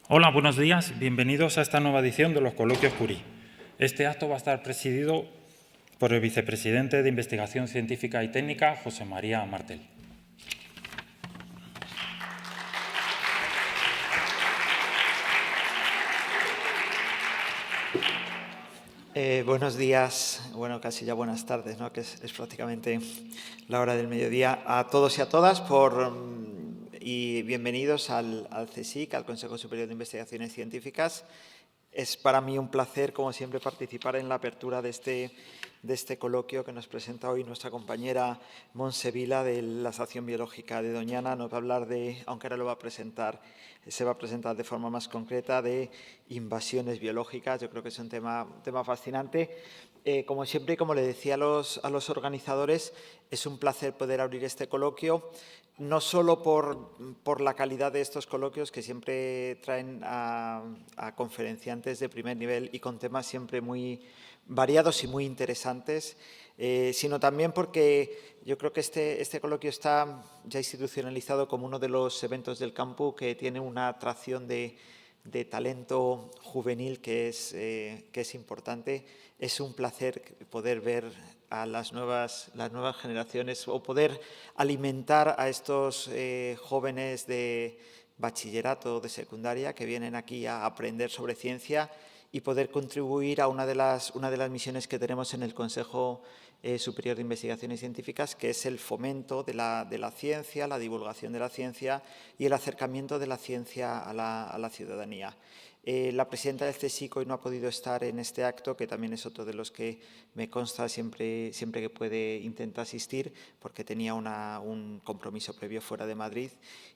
Hola, buenos días. Bienvenidos a esta nueva edición de los Coloquios Curie. Este acto va a estar presidido por el vicepresidente de Investigación Científica y Técnica, José María Martel. Buenos días, bueno, casi ya buenas tardes, ¿no? Que es prácticamente la hora del mediodía. A todos y a todas y bienvenidos al CSIC, al Consejo Superior de Investigaciones Científicas. Es para mí un placer, como siempre, participar en la apertura de este coloquio que nos presenta hoy nuestra compañera Montse Vila de la Estación Biológica de Doñana. Nos va a hablar de, aunque ahora se va a presentar de forma más concreta, de invasiones biológicas. Yo creo que es un tema fascinante. Como siempre, como le decía a los organizadores, es un placer poder abrir este coloquio, no solo por la calidad de estos coloquios que siempre traen a conferenciantes de primer nivel y con temas siempre muy variados y muy interesantes, sino también porque yo creo que este coloquio está ya institucionalizado como uno de los eventos del campus que tiene una atracción de talento juvenil que es importante. Es un placer poder ver a las nuevas generaciones o poder alimentar a estos jóvenes de bachillerato o de secundaria que vienen aquí a aprender sobre ciencia y poder contribuir a una de las misiones que tenemos en el Consejo Superior de Investigaciones Científicas, que es el fomento de la ciencia, la divulgación de la ciencia y el acercamiento de la ciencia a la ciudadanía. La presidenta del CSIC hoy no ha podido estar en este acto, que también es otro de los que me consta siempre que puede intenta asistir, porque tenía un compromiso previo fuera de Madrid.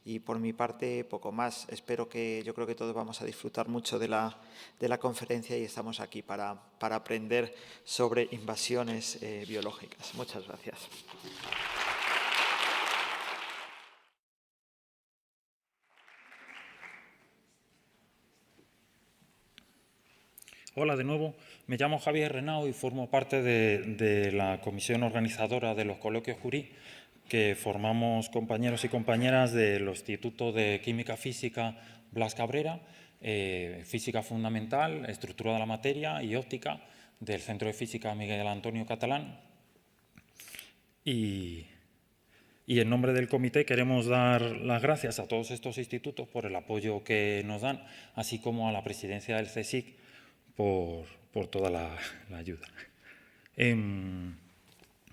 Y por mi parte, poco más. Yo creo que todos vamos a disfrutar mucho de la conferencia y estamos aquí para aprender sobre invasiones biológicas. Muchas gracias. Hola de nuevo, me llamo Javier Renao y formo parte de la comisión organizadora de los Coloquios Curie, que formamos compañeros y compañeras del Instituto de Química Física Blas Cabrera, Física Fundamental, Estructura de la Materia y Óptica del Centro de Física Miguel Antonio Catalán. Y en nombre del comité queremos dar las gracias a todos estos institutos por el apoyo que nos dan, así como a la presidencia del CSIC por toda la ayuda.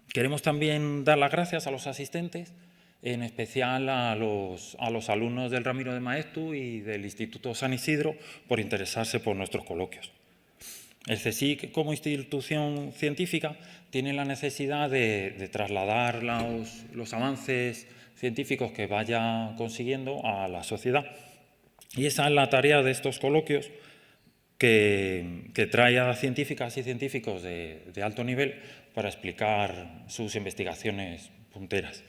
Queremos también dar las gracias a los asistentes, en especial a los alumnos del Ramiro de Maeztu y del Instituto San Isidro, por interesarse por nuestros coloquios. El CSIC, como institución científica, tiene la necesidad de trasladar los avances científicos que vaya consiguiendo a la sociedad. Y esa es la tarea de estos coloquios, que trae a científicas y científicos de alto nivel para explicar sus investigaciones punteras.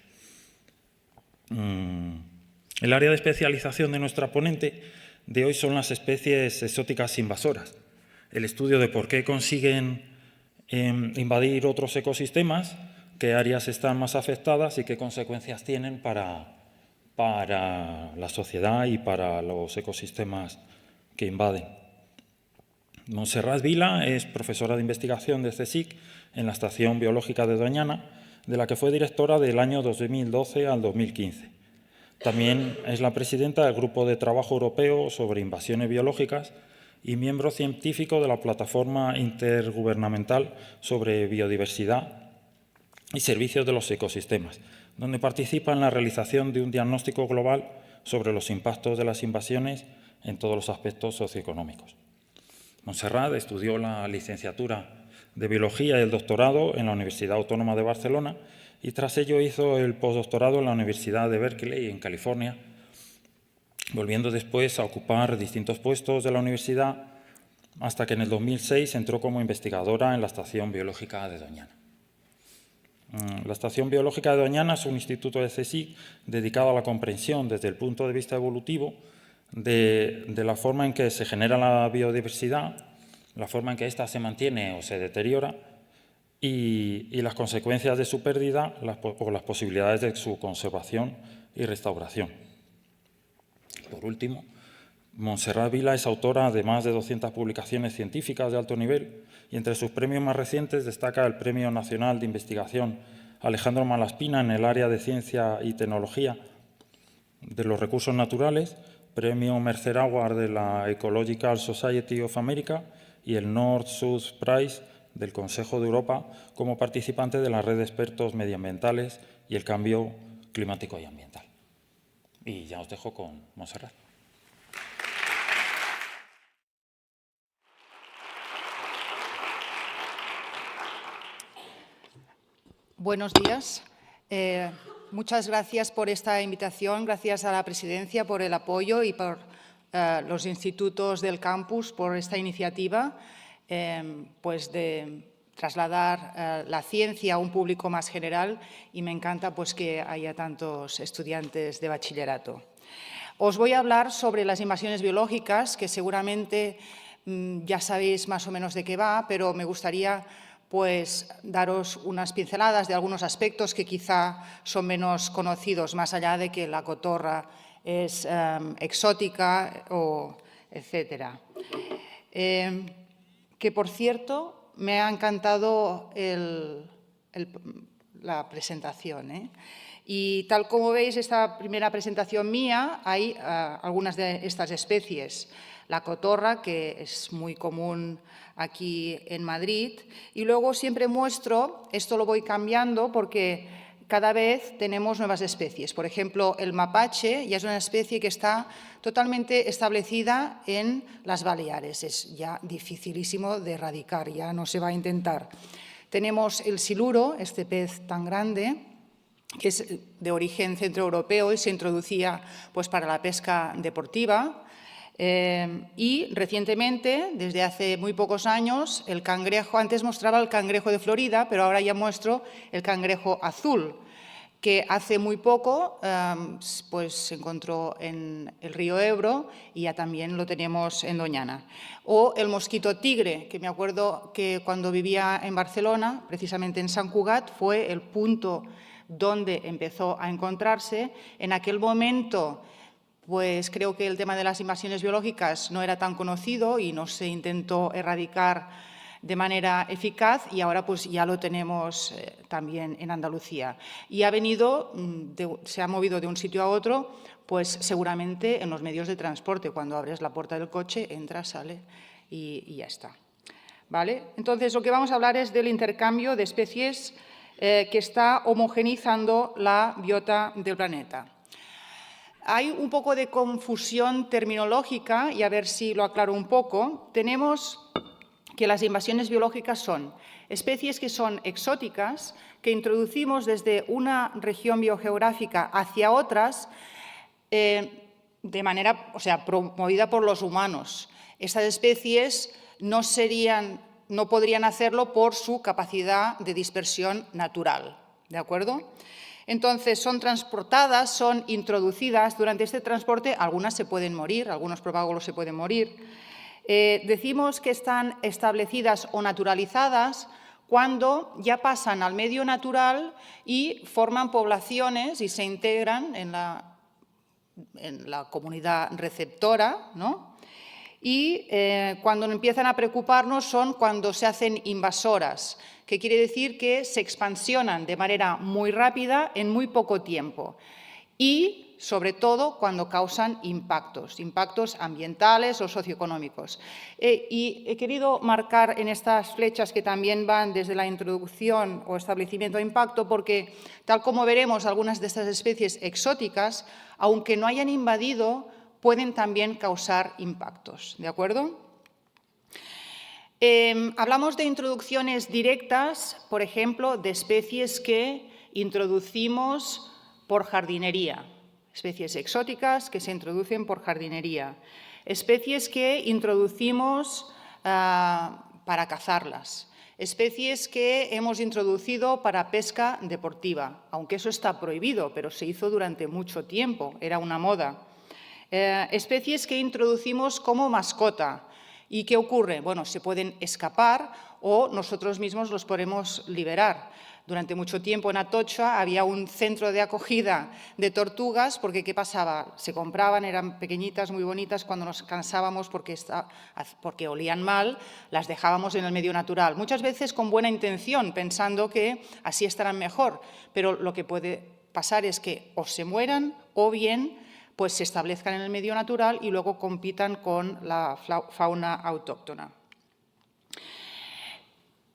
El área de especialización de nuestra ponente de hoy son las especies exóticas invasoras, el estudio de por qué consiguen invadir otros ecosistemas, qué áreas están más afectadas y qué consecuencias tienen para la sociedad y para los ecosistemas que invaden. Montserrat Vila es profesora de investigación de CSIC en la Estación Biológica de Doñana, de la que fue directora del año 2012 al 2015. También es la presidenta del Grupo de Trabajo Europeo sobre Invasiones Biológicas y miembro científico de la Plataforma Intergubernamental sobre Biodiversidad y Servicios de los Ecosistemas, donde participa en la realización de un diagnóstico global sobre los impactos de las invasiones en todos los aspectos socioeconómicos. Montserrat estudió la licenciatura de Biología y el doctorado en la Universidad Autónoma de Barcelona y tras ello hizo el postdoctorado en la Universidad de Berkeley, en California, volviendo después a ocupar distintos puestos de la universidad hasta que en el 2006 entró como investigadora en la Estación Biológica de Doñana. La Estación Biológica de Doñana es un instituto de CSIC dedicado a la comprensión desde el punto de vista evolutivo de la forma en que se genera la biodiversidad, la forma en que ésta se mantiene o se deteriora y las consecuencias de su pérdida o las posibilidades de su conservación y restauración. Por último, Montserrat Vila es autora de más de 200 publicaciones científicas de alto nivel y entre sus premios más recientes destaca el Premio Nacional de Investigación Alejandro Malaspina en el área de Ciencia y Tecnología de los Recursos Naturales, Premio Mercer Award de la Ecological Society of America y el North-South Prize del Consejo de Europa como participante de la red de expertos medioambientales y el cambio climático y ambiental. Y ya os dejo con Montserrat. Buenos días. Muchas gracias por esta invitación, gracias a la Presidencia por el apoyo y por los institutos del campus por esta iniciativa pues de trasladar la ciencia a un público más general y me encanta pues, que haya tantos estudiantes de bachillerato. Os voy a hablar sobre las invasiones biológicas, que seguramente ya sabéis más o menos de qué va, pero me gustaría pues daros unas pinceladas de algunos aspectos que quizá son menos conocidos, más allá de que la cotorra es exótica, etcétera. Que, por cierto, me ha encantado la presentación. Y tal como veis, esta primera presentación mía, hay algunas de estas especies. La cotorra, que es muy común aquí en Madrid, y luego siempre muestro, esto lo voy cambiando porque cada vez tenemos nuevas especies. Por ejemplo, el mapache ya es una especie que está totalmente establecida en las Baleares. Es ya dificilísimo de erradicar, ya no se va a intentar. Tenemos el siluro, este pez tan grande, que es de origen centroeuropeo y se introducía pues, para la pesca deportiva. Y recientemente, desde hace muy pocos años, el cangrejo, antes mostraba el cangrejo de Florida, pero ahora ya muestro el cangrejo azul, que hace muy poco pues, se encontró en el río Ebro y ya también lo tenemos en Doñana. O el mosquito tigre, que me acuerdo que cuando vivía en Barcelona, precisamente en Sant Cugat, fue el punto donde empezó a encontrarse. En aquel momento, pues creo que el tema de las invasiones biológicas no era tan conocido y no se intentó erradicar de manera eficaz y ahora pues ya lo tenemos también en Andalucía. Y se ha movido de un sitio a otro, pues seguramente en los medios de transporte. Cuando abres la puerta del coche, entra, sale y ya está. ¿Vale? Entonces, lo que vamos a hablar es del intercambio de especies que está homogeneizando la biota del planeta. Hay un poco de confusión terminológica y a ver si lo aclaro un poco. Tenemos que las invasiones biológicas son especies que son exóticas, que introducimos desde una región biogeográfica hacia otras de manera, promovida por los humanos. Estas especies no podrían hacerlo por su capacidad de dispersión natural, ¿de acuerdo? Entonces, son transportadas, son introducidas. Durante este transporte, algunas se pueden morir, algunos propagulos se pueden morir. Decimos que están establecidas o naturalizadas cuando ya pasan al medio natural y forman poblaciones y se integran en la comunidad receptora, ¿no? Y cuando empiezan a preocuparnos son cuando se hacen invasoras, que quiere decir que se expansionan de manera muy rápida en muy poco tiempo y, sobre todo, cuando causan impactos ambientales o socioeconómicos. Y he querido marcar en estas flechas que también van desde la introducción o establecimiento de impacto porque, tal como veremos, algunas de estas especies exóticas, aunque no hayan invadido, pueden también causar impactos, ¿de acuerdo? Hablamos de introducciones directas, por ejemplo, de especies que introducimos por jardinería, especies exóticas que se introducen por jardinería, especies que introducimos para cazarlas, especies que hemos introducido para pesca deportiva, aunque eso está prohibido, pero se hizo durante mucho tiempo, era una moda. Especies que introducimos como mascota, ¿Y qué ocurre? Bueno, se pueden escapar o nosotros mismos los podemos liberar. Durante mucho tiempo en Atocha había un centro de acogida de tortugas porque ¿qué pasaba? Se compraban, eran pequeñitas, muy bonitas, cuando nos cansábamos porque olían mal, las dejábamos en el medio natural. Muchas veces con buena intención, pensando que así estarán mejor, pero lo que puede pasar es que o se mueran o bien pues se establezcan en el medio natural y luego compitan con la fauna autóctona.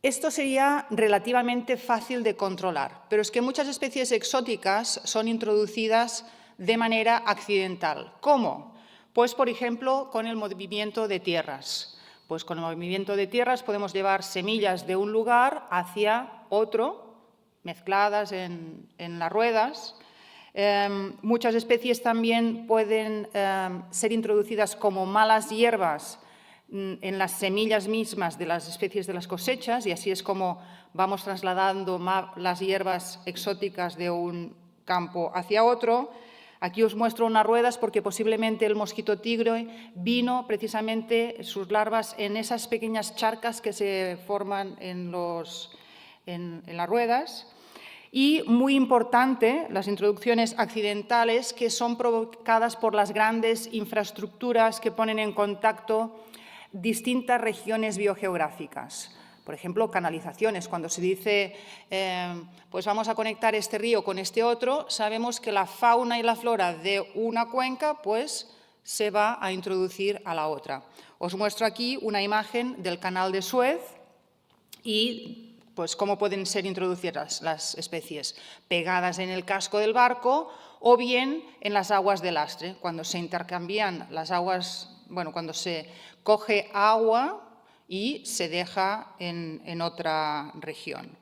Esto sería relativamente fácil de controlar, pero es que muchas especies exóticas son introducidas de manera accidental. ¿Cómo? Pues, por ejemplo, con el movimiento de tierras. Pues con el movimiento de tierras podemos llevar semillas de un lugar hacia otro, mezcladas en las ruedas. Muchas especies también pueden ser introducidas como malas hierbas en las semillas mismas de las especies de las cosechas, y así es como vamos trasladando las hierbas exóticas de un campo hacia otro. Aquí os muestro unas ruedas porque posiblemente el mosquito tigre vino precisamente sus larvas en esas pequeñas charcas que se forman en las ruedas. Y, muy importante, las introducciones accidentales que son provocadas por las grandes infraestructuras que ponen en contacto distintas regiones biogeográficas. Por ejemplo, canalizaciones. Cuando se dice, pues vamos a conectar este río con este otro, sabemos que la fauna y la flora de una cuenca pues, se va a introducir a la otra. Os muestro aquí una imagen del canal de Suez y pues, cómo pueden ser introducidas las especies pegadas en el casco del barco o bien en las aguas de lastre. Cuando se intercambian las aguas, bueno, cuando se coge agua y se deja en otra región.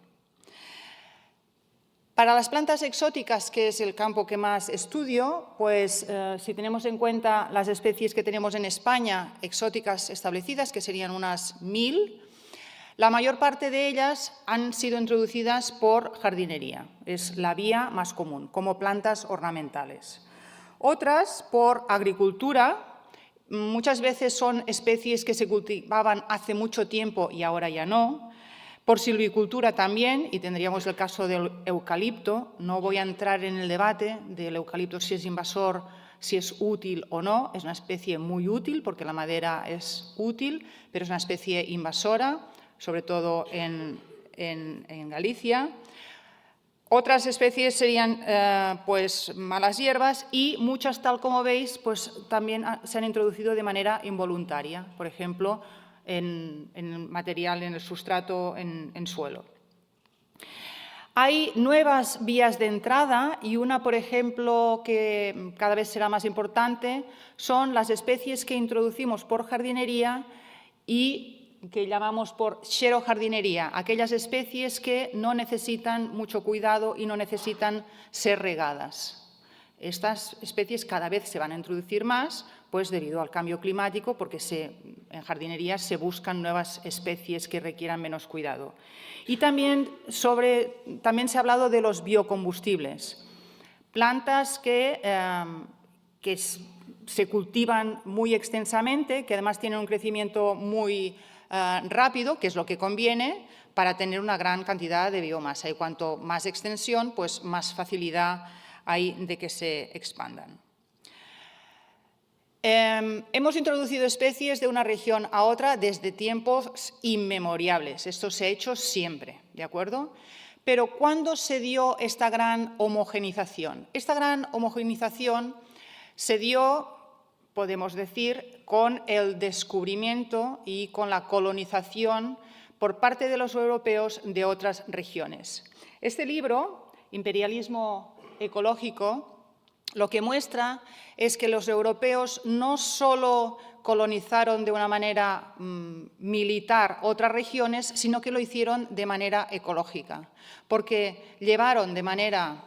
Para las plantas exóticas, que es el campo que más estudio, pues si tenemos en cuenta las especies que tenemos en España, exóticas establecidas, que serían unas 1000, la mayor parte de ellas han sido introducidas por jardinería, es la vía más común, como plantas ornamentales. Otras por agricultura. Muchas veces son especies que se cultivaban hace mucho tiempo y ahora ya no. Por silvicultura también, y tendríamos el caso del eucalipto. No voy a entrar en el debate del eucalipto si es invasor, si es útil o no. Es una especie muy útil porque la madera es útil, pero es una especie invasora, sobre todo en Galicia. Otras especies serían pues, malas hierbas y muchas, tal como veis, pues, también se han introducido de manera involuntaria, por ejemplo, en material, en el sustrato, en suelo. Hay nuevas vías de entrada y una, por ejemplo, que cada vez será más importante, son las especies que introducimos por jardinería y que llamamos por xerojardinería, aquellas especies que no necesitan mucho cuidado y no necesitan ser regadas. Estas especies cada vez se van a introducir más, pues debido al cambio climático, porque en jardinería se buscan nuevas especies que requieran menos cuidado. Y también se ha hablado de los biocombustibles, plantas que se cultivan muy extensamente, que además tienen un crecimiento muy rápido, que es lo que conviene para tener una gran cantidad de biomasa. Y cuanto más extensión, pues más facilidad hay de que se expandan. Hemos introducido especies de una región a otra desde tiempos inmemoriales. Esto se ha hecho siempre, ¿de acuerdo? Pero ¿cuándo se dio esta gran homogenización? Esta gran homogenización se dio, podemos decir, con el descubrimiento y con la colonización por parte de los europeos de otras regiones. Este libro, Imperialismo ecológico, lo que muestra es que los europeos no solo colonizaron de una manera militar otras regiones, sino que lo hicieron de manera ecológica, porque llevaron de manera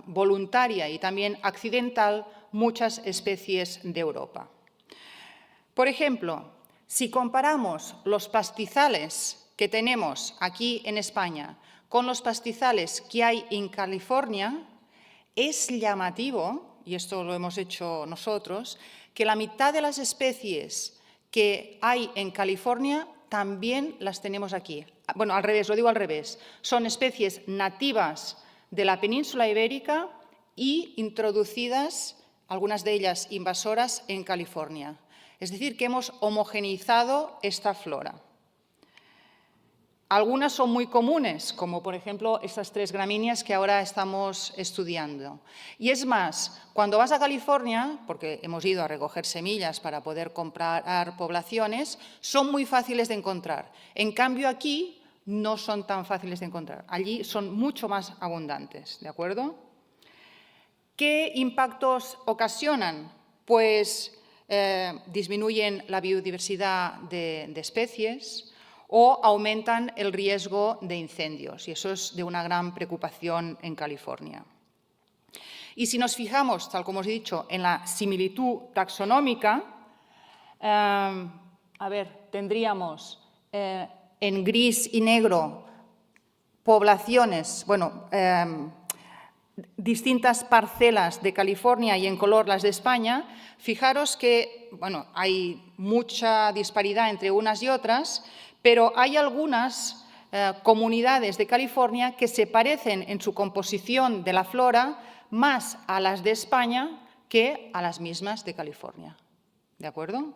voluntaria y también accidental muchas especies de Europa. Por ejemplo, si comparamos los pastizales que tenemos aquí en España con los pastizales que hay en California, es llamativo, y esto lo hemos hecho nosotros, que la mitad de las especies que hay en California también las tenemos aquí. Bueno, al revés, lo digo al revés. Son especies nativas de la península ibérica y introducidas, algunas de ellas invasoras, en California. Es decir, que hemos homogeneizado esta flora. Algunas son muy comunes, como por ejemplo estas 3 gramíneas que ahora estamos estudiando. Y es más, cuando vas a California, porque hemos ido a recoger semillas para poder comprar poblaciones, son muy fáciles de encontrar. En cambio aquí no son tan fáciles de encontrar. Allí son mucho más abundantes, ¿de acuerdo? ¿Qué impactos ocasionan? Pues disminuyen la biodiversidad de especies, o aumentan el riesgo de incendios, y eso es de una gran preocupación en California. Y si nos fijamos, tal como os he dicho, en la similitud taxonómica, tendríamos en gris y negro poblaciones, distintas parcelas de California y en color las de España. Fijaros que hay mucha disparidad entre unas y otras, pero hay algunas comunidades de California que se parecen en su composición de la flora más a las de España que a las mismas de California. ¿De acuerdo?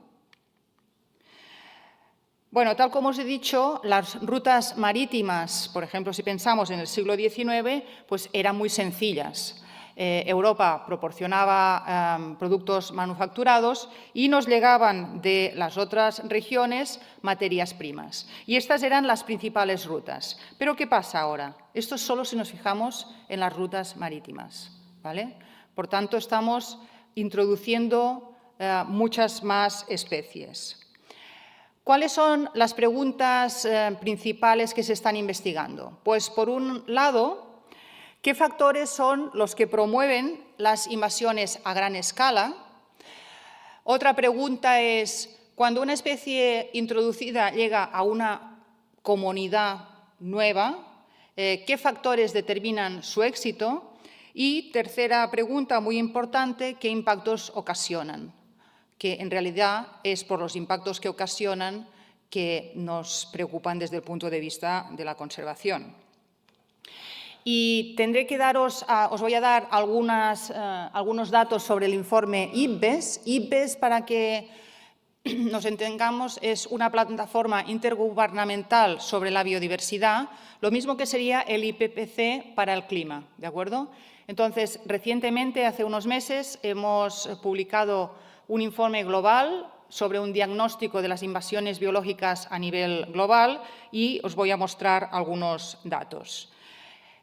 Bueno, tal como os he dicho, las rutas marítimas, por ejemplo, si pensamos en el siglo XIX, pues eran muy sencillas. Europa proporcionaba productos manufacturados y nos llegaban de las otras regiones materias primas. Y estas eran las principales rutas. Pero ¿qué pasa ahora? Esto es solo si nos fijamos en las rutas marítimas, ¿vale? Por tanto, estamos introduciendo muchas más especies. ¿Cuáles son las preguntas principales que se están investigando? Pues, por un lado, ¿qué factores son los que promueven las invasiones a gran escala? Otra pregunta es, cuando una especie introducida llega a una comunidad nueva, ¿qué factores determinan su éxito? Y tercera pregunta, muy importante, ¿qué impactos ocasionan? Que en realidad es por los impactos que ocasionan que nos preocupan desde el punto de vista de la conservación. Y tendré que os voy a dar algunos datos sobre el informe IPBES. IPBES, para que nos entendamos, es una plataforma intergubernamental sobre la biodiversidad, lo mismo que sería el IPCC para el clima, ¿de acuerdo? Entonces, recientemente, hace unos meses, hemos publicado un informe global sobre un diagnóstico de las invasiones biológicas a nivel global y os voy a mostrar algunos datos.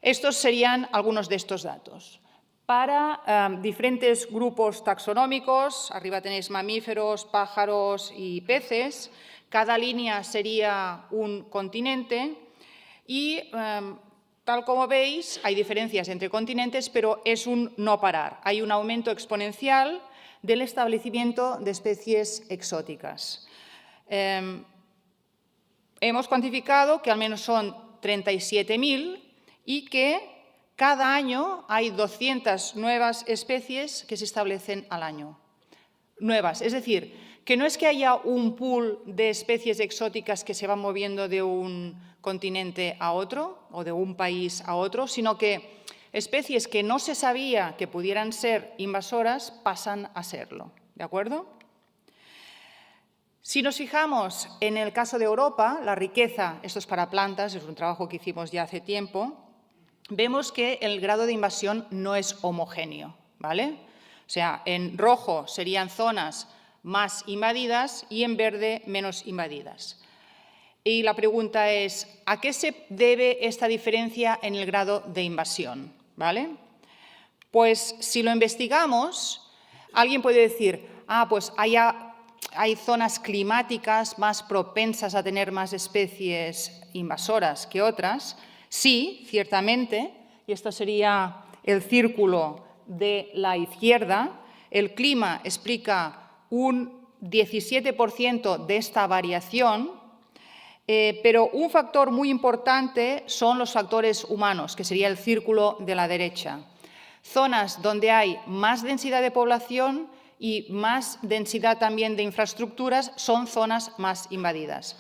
Estos serían algunos de estos datos. Para diferentes grupos taxonómicos, arriba tenéis mamíferos, pájaros y peces, cada línea sería un continente y, tal como veis, hay diferencias entre continentes, pero es un no parar. Hay un aumento exponencial del establecimiento de especies exóticas. Hemos cuantificado que al menos son 37.000 y que cada año hay 200 nuevas especies que se establecen al año. Nuevas, es decir, que no es que haya un pool de especies exóticas que se van moviendo de un continente a otro o de un país a otro, sino que especies que no se sabía que pudieran ser invasoras pasan a serlo, ¿de acuerdo? Si nos fijamos en el caso de Europa, la riqueza, esto es para plantas, es un trabajo que hicimos ya hace tiempo, vemos que el grado de invasión no es homogéneo, ¿vale? O sea, en rojo serían zonas más invadidas y en verde menos invadidas. Y la pregunta es, ¿a qué se debe esta diferencia en el grado de invasión? ¿Vale? Pues si lo investigamos, alguien puede decir, pues hay zonas climáticas más propensas a tener más especies invasoras que otras. Sí, ciertamente, y esto sería el círculo de la izquierda, el clima explica un 17% de esta variación, pero un factor muy importante son los factores humanos, que sería el círculo de la derecha. Zonas donde hay más densidad de población y más densidad también de infraestructuras, son zonas más invadidas.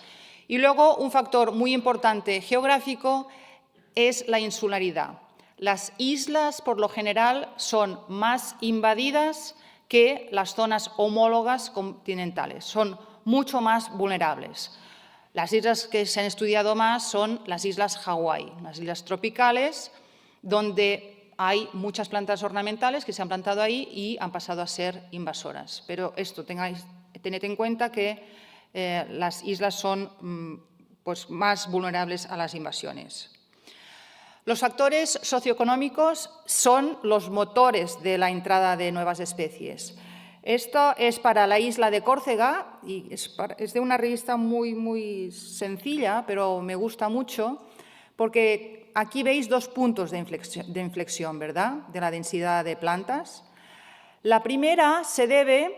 Y luego, un factor muy importante geográfico es la insularidad. Las islas, por lo general, son más invadidas que las zonas homólogas continentales, son mucho más vulnerables. Las islas que se han estudiado más son las islas Hawái, unas islas tropicales donde hay muchas plantas ornamentales que se han plantado ahí y han pasado a ser invasoras. Pero esto, tened en cuenta que las islas son pues, más vulnerables a las invasiones. Los factores socioeconómicos son los motores de la entrada de nuevas especies. Esto es para la isla de Córcega y es de una revista muy sencilla, pero me gusta mucho, porque aquí veis dos puntos de inflexión, ¿verdad?, de la densidad de plantas. La primera se debe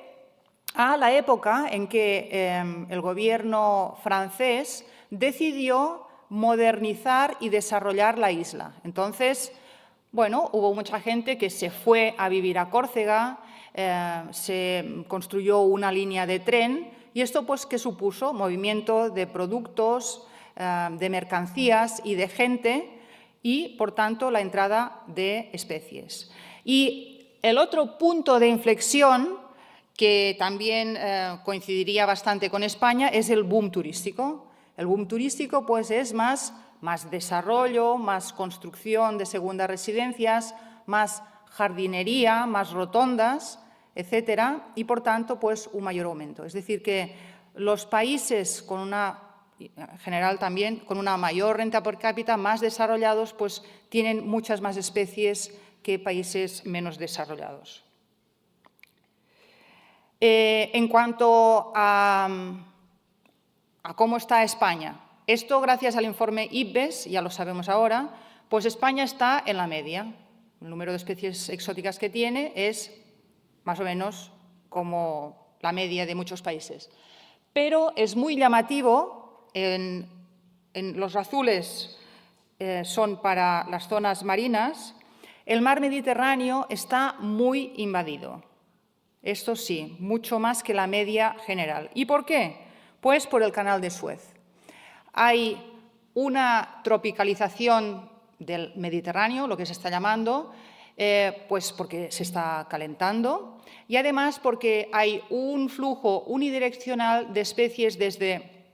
a la época en que el gobierno francés decidió modernizar y desarrollar la isla. Entonces, bueno, hubo mucha gente que se fue a vivir a Córcega, se construyó una línea de tren y esto, pues, ¿qué supuso? Movimiento de productos, de mercancías y de gente y, por tanto, la entrada de especies. Y el otro punto de inflexión, que también coincidiría bastante con España, es el boom turístico. El boom turístico, pues, es más desarrollo, más construcción de segundas residencias, más jardinería, más rotondas, etcétera, y, por tanto, pues, un mayor aumento. Es decir, que los países en general también, con una mayor renta per cápita, más desarrollados, pues, tienen muchas más especies que países menos desarrollados. En cuanto a cómo está España, esto gracias al informe IPBES, ya lo sabemos ahora, pues España está en la media. El número de especies exóticas que tiene es más o menos como la media de muchos países. Pero es muy llamativo, en los azules son para las zonas marinas, el mar Mediterráneo está muy invadido. Esto sí, mucho más que la media general. ¿Y por qué? Pues por el Canal de Suez. Hay una tropicalización del Mediterráneo, lo que se está llamando, pues porque se está calentando y además porque hay un flujo unidireccional de especies desde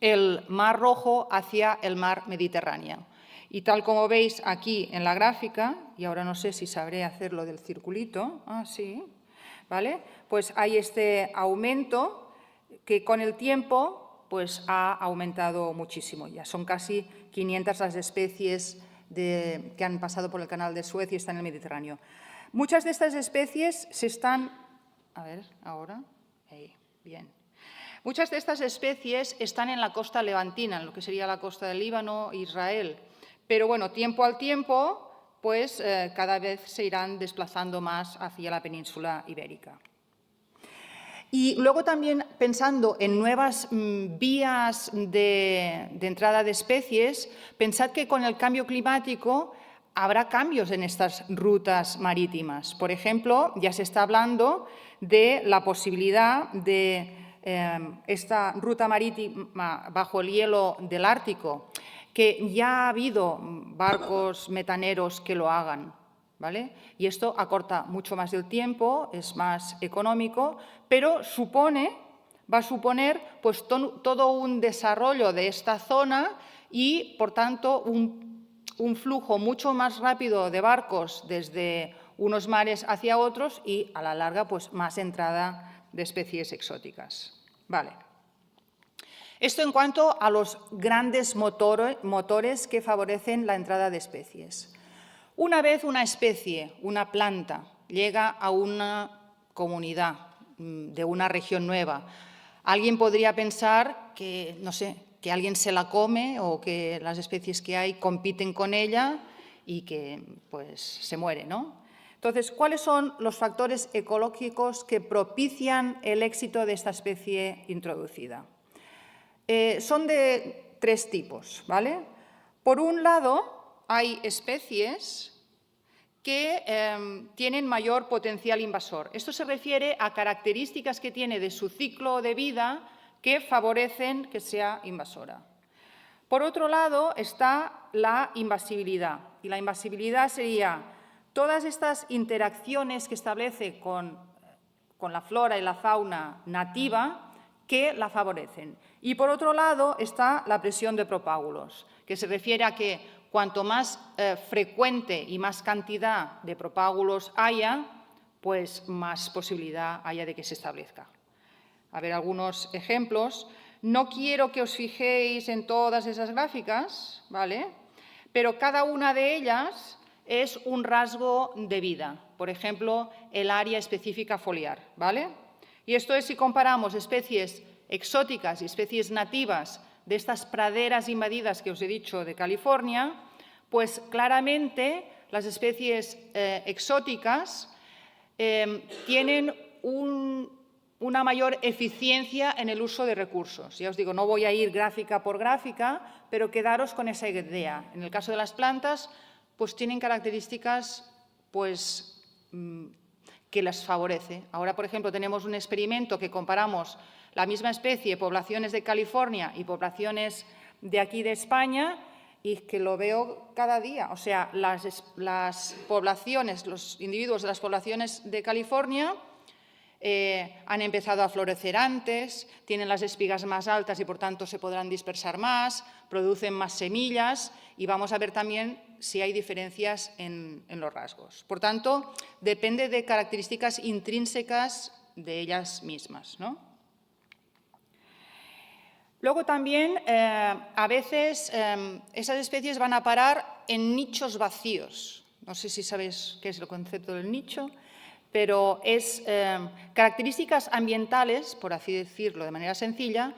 el Mar Rojo hacia el Mar Mediterráneo. Y tal como veis aquí en la gráfica, y ahora no sé si sabré hacerlo del circulito, sí, ¿vale? Pues hay este aumento que con el tiempo pues ha aumentado muchísimo. Ya son casi 500 las especies que han pasado por el Canal de Suez y están en el Mediterráneo. Muchas de estas especies se están... A ver, ahora... bien. Muchas de estas especies están en la costa levantina, en lo que sería la costa del Líbano, Israel. Pero, bueno, tiempo al tiempo, pues cada vez se irán desplazando más hacia la península ibérica. Y luego también pensando en nuevas vías de entrada de especies, pensad que con el cambio climático habrá cambios en estas rutas marítimas. Por ejemplo, ya se está hablando de la posibilidad de esta ruta marítima bajo el hielo del Ártico, que ya ha habido barcos metaneros que lo hagan, ¿vale? Y esto acorta mucho más el tiempo, es más económico, pero va a suponer pues, todo un desarrollo de esta zona y, por tanto, un flujo mucho más rápido de barcos desde unos mares hacia otros y, a la larga, pues, más entrada de especies exóticas. Vale. Esto en cuanto a los grandes motores que favorecen la entrada de especies. Una vez una especie, una planta, llega a una comunidad de una región nueva, alguien podría pensar que, no sé, que alguien se la come o que las especies que hay compiten con ella y que pues, se muere, ¿no? Entonces, ¿cuáles son los factores ecológicos que propician el éxito de esta especie introducida? Son de tres tipos, ¿vale? Por un lado, hay especies que tienen mayor potencial invasor. Esto se refiere a características que tiene de su ciclo de vida que favorecen que sea invasora. Por otro lado está la invasibilidad. Y la invasibilidad sería todas estas interacciones que establece con la flora y la fauna nativa que la favorecen. Y por otro lado está la presión de propágulos, que se refiere a que cuanto más frecuente y más cantidad de propágulos haya, pues más posibilidad haya de que se establezca. A ver algunos ejemplos. No quiero que os fijéis en todas esas gráficas, ¿vale? Pero cada una de ellas es un rasgo de vida. Por ejemplo, el área específica foliar, ¿vale? Y esto es si comparamos especies exóticas y especies nativas de estas praderas invadidas que os he dicho de California, pues claramente las especies exóticas tienen una mayor eficiencia en el uso de recursos. Ya os digo, no voy a ir gráfica por gráfica, pero quedaros con esa idea. En el caso de las plantas, pues tienen características pues, que las favorece. Ahora, por ejemplo, tenemos un experimento que comparamos la misma especie, poblaciones de California y poblaciones de aquí de España, y que lo veo cada día. O sea, las poblaciones, los individuos de las poblaciones de California han empezado a florecer antes, tienen las espigas más altas y, por tanto, se podrán dispersar más, producen más semillas y vamos a ver también si hay diferencias en los rasgos. Por tanto, depende de características intrínsecas de ellas mismas, ¿no? Luego también, a veces, esas especies van a parar en nichos vacíos. No sé si sabéis qué es el concepto del nicho, pero es características ambientales, por así decirlo de manera sencilla,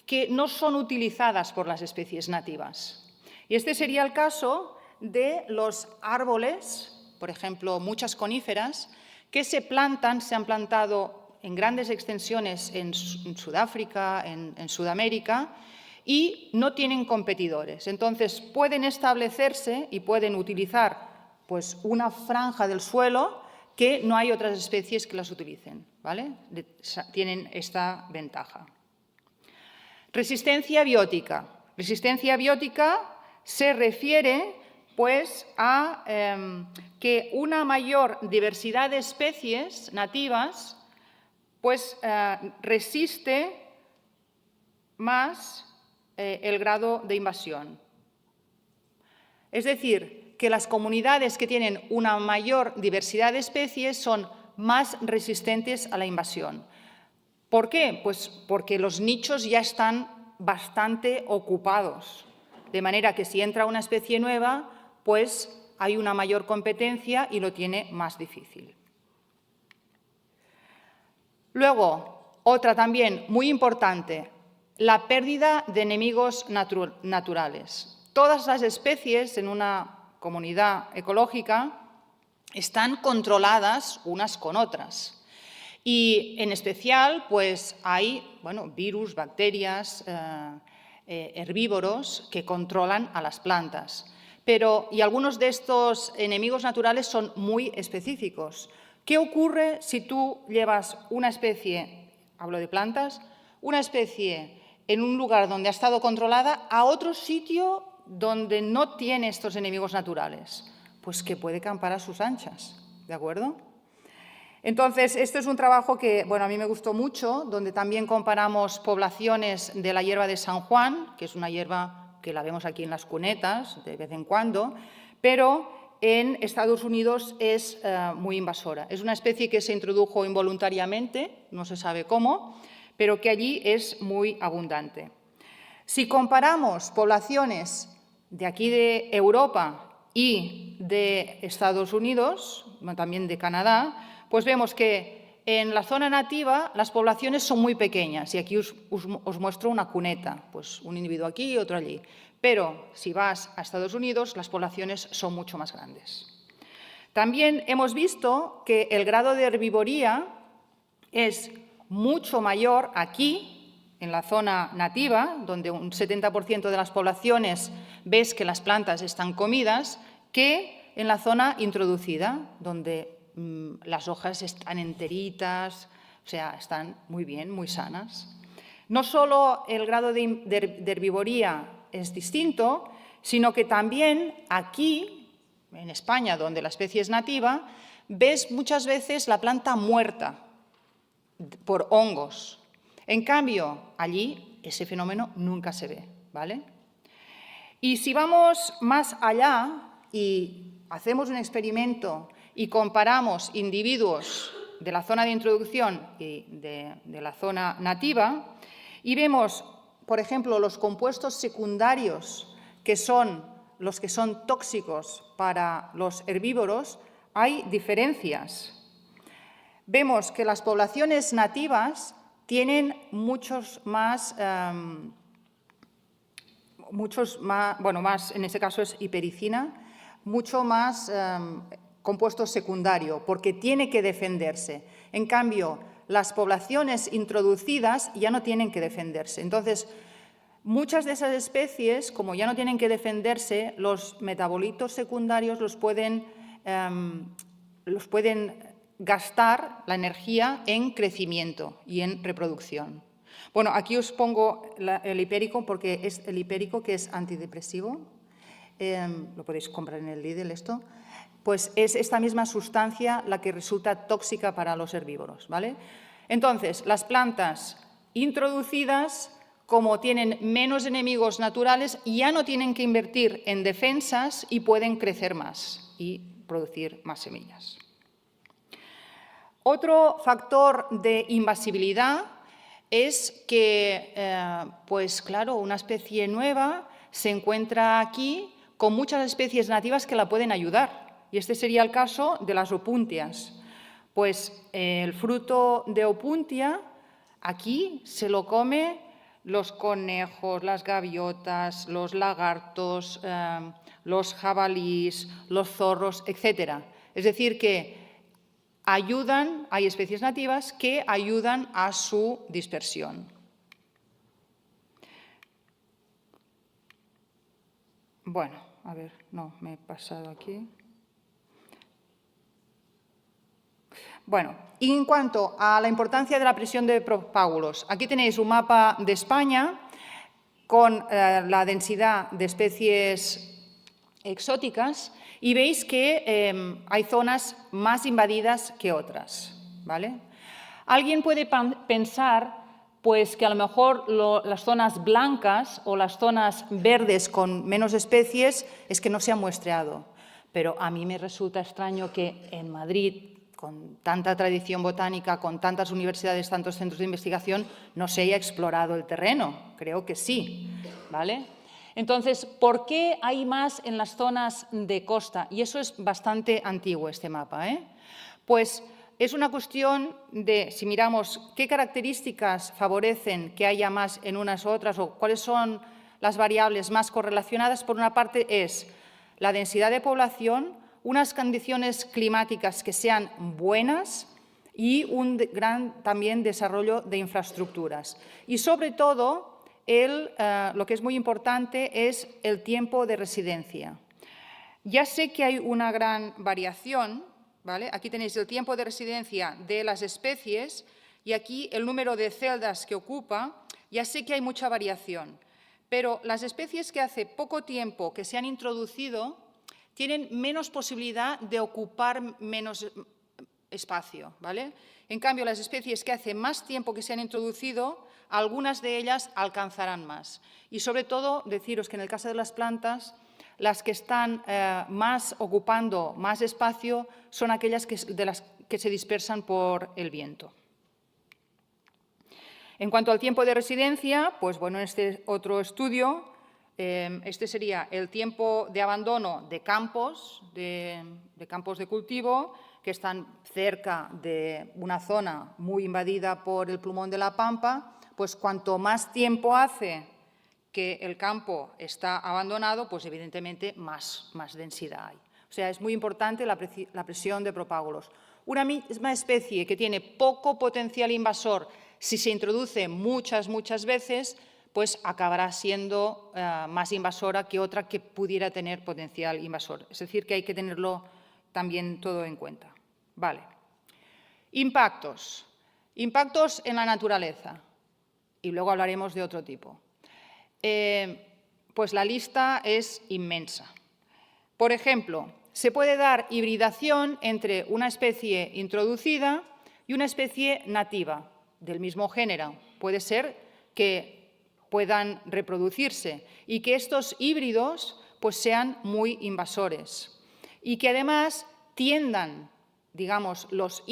que no son utilizadas por las especies nativas. Y este sería el caso de los árboles, por ejemplo, muchas coníferas, que se han plantado en grandes extensiones en Sudáfrica, en Sudamérica, y no tienen competidores. Entonces, pueden establecerse y pueden utilizar pues, una franja del suelo que no hay otras especies que las utilicen, ¿vale? Tienen esta ventaja. Resistencia biótica. Resistencia biótica se refiere pues, a que una mayor diversidad de especies nativas pues, resiste más el grado de invasión. Es decir, que las comunidades que tienen una mayor diversidad de especies son más resistentes a la invasión. ¿Por qué? Pues porque los nichos ya están bastante ocupados, de manera que si entra una especie nueva, pues hay una mayor competencia y lo tiene más difícil. Luego, otra también muy importante, la pérdida de enemigos naturales. Todas las especies en una comunidad ecológica están controladas unas con otras. Y en especial, pues hay virus, bacterias, herbívoros que controlan a las plantas. Y algunos de estos enemigos naturales son muy específicos. ¿Qué ocurre si tú llevas una especie, hablo de plantas, una especie en un lugar donde ha estado controlada a otro sitio donde no tiene estos enemigos naturales? Pues que puede campar a sus anchas, ¿de acuerdo? Entonces, esto es un trabajo que, a mí me gustó mucho, donde también comparamos poblaciones de la hierba de San Juan, que es una hierba que la vemos aquí en las cunetas de vez en cuando, pero en Estados Unidos es muy invasora. Es una especie que se introdujo involuntariamente, no se sabe cómo, pero que allí es muy abundante. Si comparamos poblaciones de aquí de Europa y de Estados Unidos, también de Canadá, pues vemos que en la zona nativa las poblaciones son muy pequeñas y aquí os muestro una cuneta, pues un individuo aquí y otro allí. Pero si vas a Estados Unidos, las poblaciones son mucho más grandes. También hemos visto que el grado de herbivoría es mucho mayor aquí, en la zona nativa, donde un 70% de las poblaciones ves que las plantas están comidas, que en la zona introducida, donde las hojas están enteritas, o sea, están muy bien, muy sanas. No solo el grado de herbivoría es distinto, sino que también aquí, en España, donde la especie es nativa, ves muchas veces la planta muerta por hongos. En cambio, allí ese fenómeno nunca se ve, ¿vale? Y si vamos más allá y hacemos un experimento y comparamos individuos de la zona de introducción y de la zona nativa y vemos, por ejemplo, los compuestos secundarios que son los que son tóxicos para los herbívoros, hay diferencias. Vemos que las poblaciones nativas tienen muchos más, en este caso es hipericina, mucho más compuesto secundario, porque tiene que defenderse. En cambio, las poblaciones introducidas ya no tienen que defenderse. Entonces, muchas de esas especies, como ya no tienen que defenderse, los metabolitos secundarios los pueden gastar la energía en crecimiento y en reproducción. Bueno, aquí os pongo el hipérico porque es el hipérico que es antidepresivo. Lo podéis comprar en el Lidl esto. Pues es esta misma sustancia la que resulta tóxica para los herbívoros, ¿vale? Entonces, las plantas introducidas, como tienen menos enemigos naturales, ya no tienen que invertir en defensas y pueden crecer más y producir más semillas. Otro factor de invasibilidad es que, pues claro, una especie nueva se encuentra aquí con muchas especies nativas que la pueden ayudar. Y este sería el caso de las opuntias. Pues el fruto de opuntia aquí se lo come los conejos, las gaviotas, los lagartos, los jabalíes, los zorros, etc. Es decir, que hay especies nativas que ayudan a su dispersión. Bueno, a ver, no, me he pasado aquí. Bueno, y en cuanto a la importancia de la presión de propágulos, aquí tenéis un mapa de España con la densidad de especies exóticas y veis que hay zonas más invadidas que otras, ¿vale? Alguien puede pensar pues, que a lo mejor las zonas blancas o las zonas verdes con menos especies es que no se han muestreado, pero a mí me resulta extraño que en Madrid, con tanta tradición botánica, con tantas universidades, tantos centros de investigación, no se haya explorado el terreno. Creo que sí, ¿vale? Entonces, ¿por qué hay más en las zonas de costa? Y eso es bastante antiguo, este mapa, ¿eh? Pues es una cuestión de, si miramos qué características favorecen que haya más en unas u otras o cuáles son las variables más correlacionadas, por una parte es la densidad de población, unas condiciones climáticas que sean buenas y un gran también desarrollo de infraestructuras. Y sobre todo, lo que es muy importante es el tiempo de residencia. Ya sé que hay una gran variación, ¿vale? Aquí tenéis el tiempo de residencia de las especies y aquí el número de celdas que ocupa. Ya sé que hay mucha variación, pero las especies que hace poco tiempo que se han introducido tienen menos posibilidad de ocupar menos espacio, ¿vale? En cambio, las especies que hace más tiempo que se han introducido, algunas de ellas alcanzarán más. Y sobre todo, deciros que en el caso de las plantas, las que están más ocupando más espacio son aquellas de las que se dispersan por el viento. En cuanto al tiempo de residencia, pues bueno, en este otro estudio, este sería el tiempo de abandono de campos de cultivo que están cerca de una zona muy invadida por el plumón de la pampa, pues cuanto más tiempo hace que el campo está abandonado, pues evidentemente más densidad hay. O sea, es muy importante la presión de propágulos. Una misma especie que tiene poco potencial invasor, si se introduce muchas veces, pues acabará siendo más invasora que otra que pudiera tener potencial invasor. Es decir, que hay que tenerlo también todo en cuenta. Vale. Impactos. Impactos en la naturaleza. Y luego hablaremos de otro tipo. Pues la lista es inmensa. Por ejemplo, se puede dar hibridación entre una especie introducida y una especie nativa del mismo género. Puede ser que puedan reproducirse y que estos híbridos pues, sean muy invasores y que además tiendan, digamos, las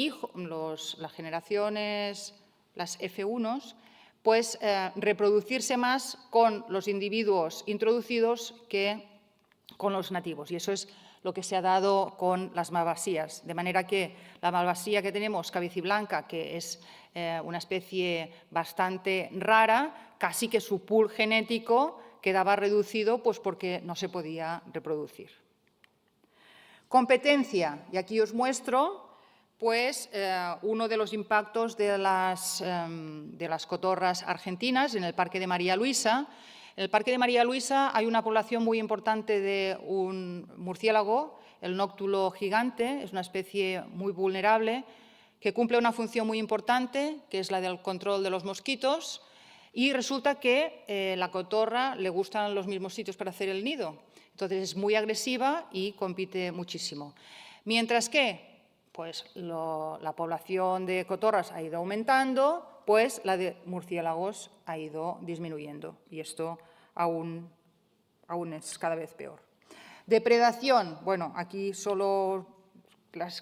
generaciones, las F1, pues reproducirse más con los individuos introducidos que con los nativos. Y eso es lo que se ha dado con las malvasías. De manera que la malvasía que tenemos, cabeciblanca, que es una especie bastante rara, casi que su pool genético quedaba reducido pues, porque no se podía reproducir. Competencia. Y aquí os muestro pues, uno de los impactos de las cotorras argentinas en el Parque de María Luisa. En el Parque de María Luisa hay una población muy importante de un murciélago, el nóctulo gigante, es una especie muy vulnerable, que cumple una función muy importante, que es la del control de los mosquitos, y resulta que la cotorra le gustan los mismos sitios para hacer el nido. Entonces es muy agresiva y compite muchísimo. Mientras que pues, la población de cotorras ha ido aumentando, pues la de murciélagos ha ido disminuyendo y esto aún es cada vez peor. Depredación, bueno, aquí solo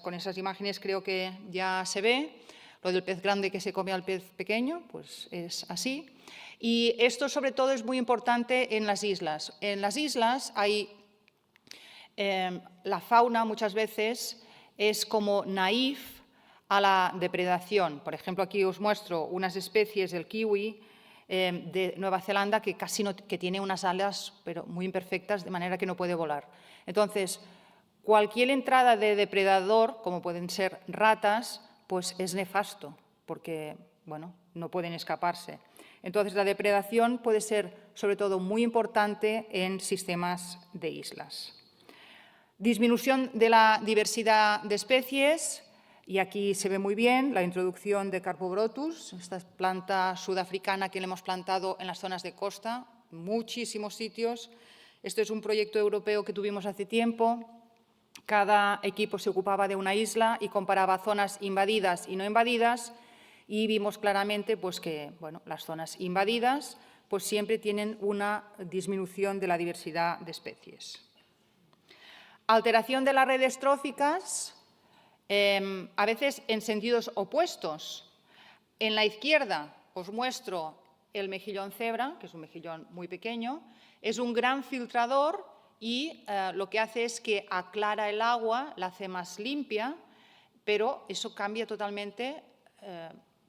con esas imágenes creo que ya se ve. Lo del pez grande que se come al pez pequeño, pues es así. Y esto sobre todo es muy importante en las islas. En las islas hay la fauna muchas veces es como naif a la depredación. Por ejemplo, aquí os muestro unas especies del kiwi de Nueva Zelanda que casi no, que tiene unas alas pero muy imperfectas de manera que no puede volar. Entonces, cualquier entrada de depredador, como pueden ser ratas, pues es nefasto porque, bueno, no pueden escaparse. Entonces, la depredación puede ser, sobre todo, muy importante en sistemas de islas. Disminución de la diversidad de especies, y aquí se ve muy bien la introducción de Carpobrotus, esta planta sudafricana que le hemos plantado en las zonas de costa, muchísimos sitios. Este es un proyecto europeo que tuvimos hace tiempo. Cada equipo se ocupaba de una isla y comparaba zonas invadidas y no invadidas, y vimos claramente pues, que bueno, las zonas invadidas pues, siempre tienen una disminución de la diversidad de especies. Alteración de las redes tróficas, a veces en sentidos opuestos. En la izquierda os muestro el mejillón cebra, que es un mejillón muy pequeño, es un gran filtrador y lo que hace es que aclara el agua, la hace más limpia, pero eso cambia totalmente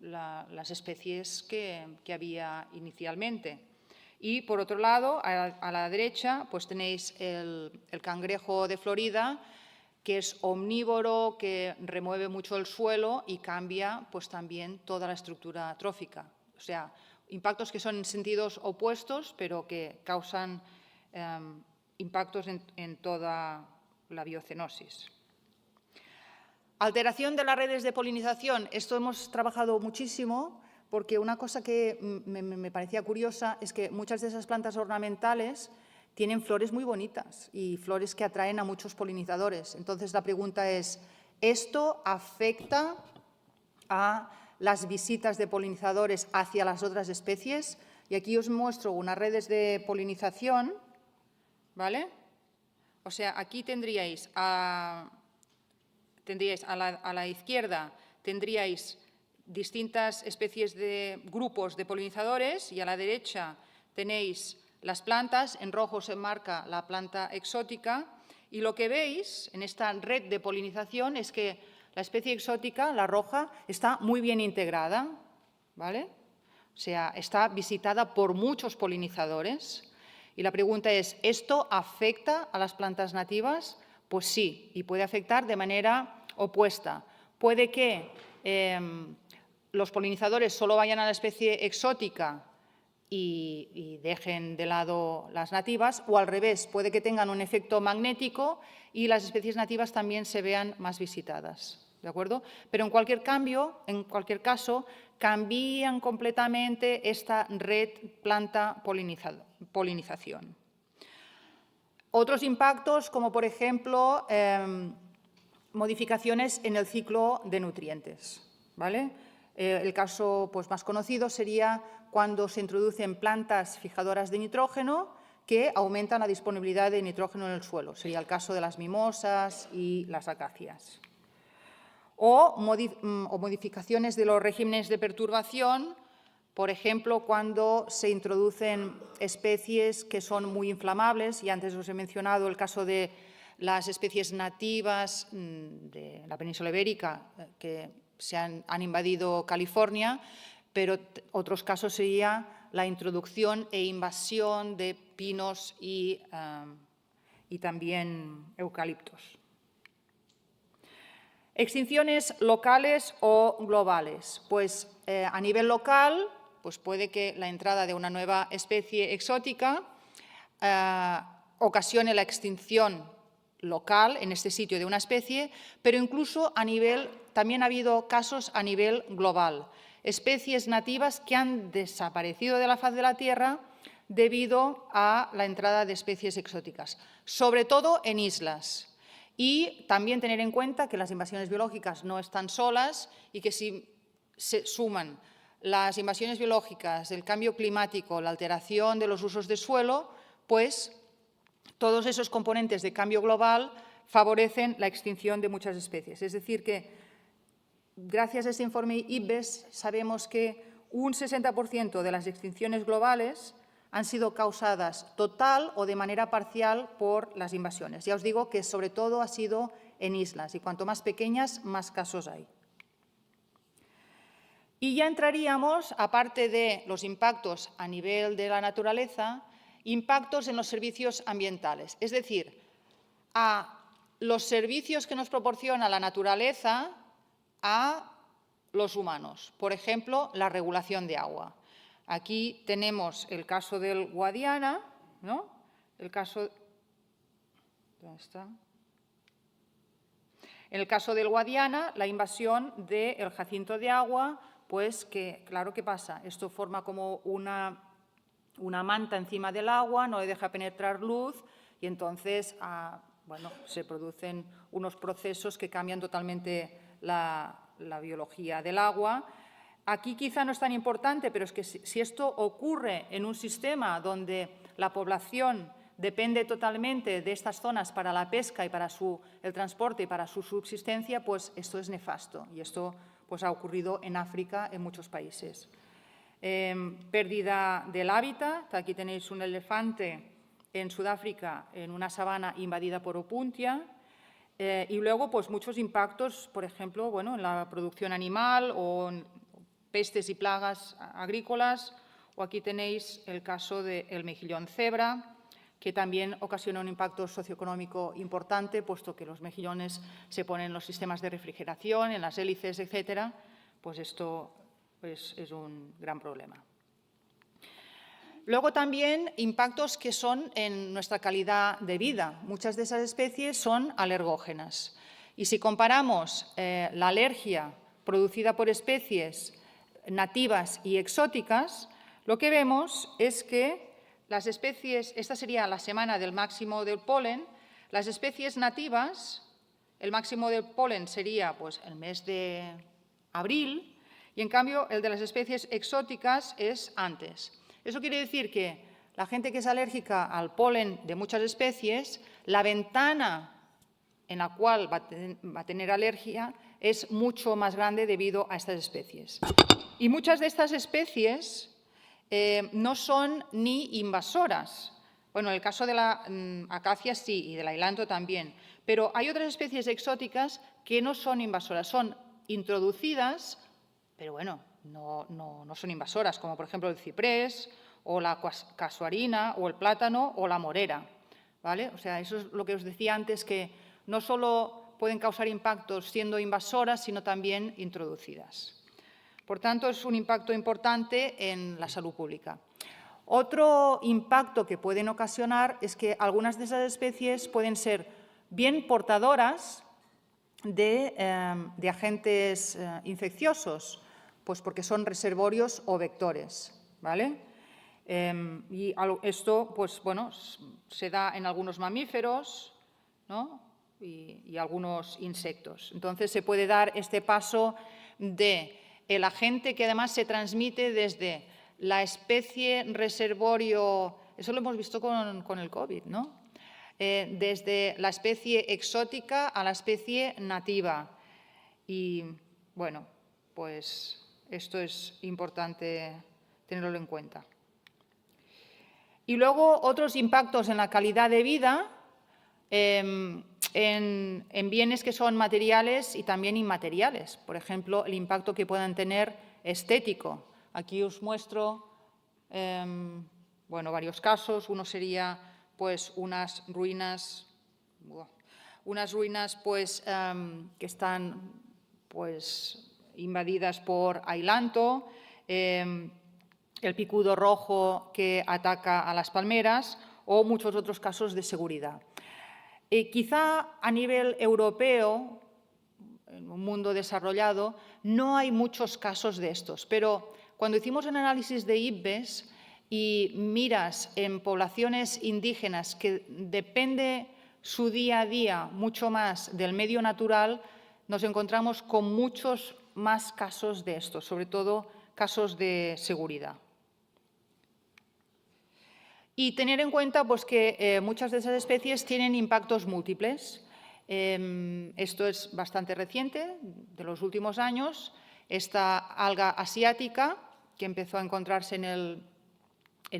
las especies que había inicialmente. Y, por otro lado, a la derecha, pues tenéis el cangrejo de Florida, que es omnívoro, que remueve mucho el suelo y cambia pues, también toda la estructura trófica. O sea, impactos que son en sentidos opuestos, pero que causan impactos en toda la biocenosis. Alteración de las redes de polinización. Esto hemos trabajado muchísimo, porque una cosa que me parecía curiosa es que muchas de esas plantas ornamentales tienen flores muy bonitas y flores que atraen a muchos polinizadores. Entonces, la pregunta es, ¿esto afecta a las visitas de polinizadores hacia las otras especies? Y aquí os muestro unas redes de polinización, ¿vale? O sea, aquí tendríais a la izquierda tendríais distintas especies de grupos de polinizadores y a la derecha tenéis las plantas, en rojo se marca la planta exótica y lo que veis en esta red de polinización es que la especie exótica, la roja, está muy bien integrada, ¿vale? O sea, está visitada por muchos polinizadores y la pregunta es, ¿esto afecta a las plantas nativas? Pues sí, y puede afectar de manera opuesta. Puede que los polinizadores solo vayan a la especie exótica y dejen de lado las nativas, o al revés, puede que tengan un efecto magnético y las especies nativas también se vean más visitadas, ¿de acuerdo? Pero en cualquier caso, cambian completamente esta red planta-polinización. Otros impactos, como por ejemplo, modificaciones en el ciclo de nutrientes, ¿vale? El caso pues, más conocido sería cuando se introducen plantas fijadoras de nitrógeno que aumentan la disponibilidad de nitrógeno en el suelo. Sería el caso de las mimosas y las acacias. O modificaciones de los regímenes de perturbación, por ejemplo, cuando se introducen especies que son muy inflamables, y antes os he mencionado el caso de las especies nativas de la península ibérica que han invadido California, pero otros casos sería la introducción e invasión de pinos y también eucaliptos. Extinciones locales o globales. Pues a nivel local, pues puede que la entrada de una nueva especie exótica ocasione la extinción local en este sitio de una especie, pero incluso también ha habido casos a nivel global. Especies nativas que han desaparecido de la faz de la Tierra debido a la entrada de especies exóticas, sobre todo en islas. Y también tener en cuenta que las invasiones biológicas no están solas y que si se suman las invasiones biológicas, el cambio climático, la alteración de los usos de suelo, pues todos esos componentes de cambio global favorecen la extinción de muchas especies. Es decir, que gracias a este informe IPBES sabemos que un 60% de las extinciones globales han sido causadas total o de manera parcial por las invasiones. Ya os digo que sobre todo ha sido en islas y cuanto más pequeñas, más casos hay. Y ya entraríamos, aparte de los impactos a nivel de la naturaleza, impactos en los servicios ambientales, es decir, a los servicios que nos proporciona la naturaleza a los humanos. Por ejemplo, la regulación de agua. Aquí tenemos el caso del Guadiana, ¿no? ¿Dónde está? En el caso del Guadiana, la invasión del jacinto de agua, pues que, claro, ¿qué pasa? Esto forma como una manta encima del agua, no le deja penetrar luz y entonces, bueno, se producen unos procesos que cambian totalmente la biología del agua. Aquí quizá no es tan importante, pero es que si esto ocurre en un sistema donde la población depende totalmente de estas zonas para la pesca y para el transporte y para su subsistencia, pues esto es nefasto. Y esto pues, ha ocurrido en África, en muchos países. Pérdida del hábitat. Aquí tenéis un elefante en Sudáfrica, en una sabana invadida por Opuntia. Y luego, pues muchos impactos, por ejemplo, bueno, en la producción animal o en pestes y plagas agrícolas, o aquí tenéis el caso del mejillón cebra, que también ocasiona un impacto socioeconómico importante, puesto que los mejillones se ponen en los sistemas de refrigeración, en las hélices, etcétera, pues esto es un gran problema. Luego también impactos que son en nuestra calidad de vida. Muchas de esas especies son alergógenas. Y si comparamos la alergia producida por especies nativas y exóticas, lo que vemos es que las especies, esta sería la semana del máximo del polen, las especies nativas, el máximo del polen sería pues, el mes de abril y en cambio el de las especies exóticas es antes. Eso quiere decir que la gente que es alérgica al polen de muchas especies, la ventana en la cual va a tener alergia es mucho más grande debido a estas especies. Y muchas de estas especies no son ni invasoras. Bueno, en el caso de la acacia sí y del ailanto también, pero hay otras especies exóticas que no son invasoras, son introducidas, pero bueno, no son invasoras, como por ejemplo el ciprés o la casuarina o el plátano o la morera, ¿vale? O sea, eso es lo que os decía antes, que no solo pueden causar impactos siendo invasoras, sino también introducidas. Por tanto, es un impacto importante en la salud pública. Otro impacto que pueden ocasionar es que algunas de esas especies pueden ser bien portadoras de agentes infecciosos, pues porque son reservorios o vectores, ¿vale? Y esto, pues bueno, se da en algunos mamíferos, ¿no? y algunos insectos. Entonces, se puede dar este paso de el agente que además se transmite desde la especie reservorio, eso lo hemos visto con el COVID, ¿no? Desde la especie exótica a la especie nativa. Y, bueno, pues esto es importante tenerlo en cuenta. Y luego otros impactos en la calidad de vida, en bienes que son materiales y también inmateriales. Por ejemplo, el impacto que puedan tener estético. Aquí os muestro bueno, varios casos. Uno sería pues unas ruinas pues, que están pues, invadidas por ailanto, el picudo rojo que ataca a las palmeras o muchos otros casos de seguridad. Quizá a nivel europeo, en un mundo desarrollado, no hay muchos casos de estos, pero cuando hicimos un análisis de IPBES y miras en poblaciones indígenas que depende su día a día mucho más del medio natural, nos encontramos con muchos más casos de estos, sobre todo casos de seguridad. Y tener en cuenta pues, que muchas de esas especies tienen impactos múltiples. Esto es bastante reciente, de los últimos años. Esta alga asiática, que empezó a encontrarse en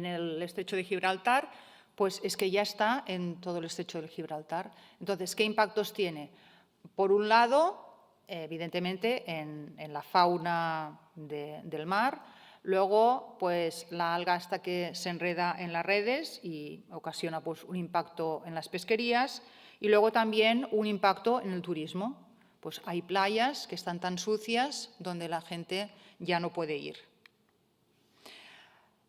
el estrecho de Gibraltar, pues es que ya está en todo el estrecho de Gibraltar. Entonces, ¿qué impactos tiene? Por un lado, evidentemente, en la fauna del mar. Luego, pues la alga hasta que se enreda en las redes y ocasiona pues, un impacto en las pesquerías y luego también un impacto en el turismo. Pues hay playas que están tan sucias donde la gente ya no puede ir.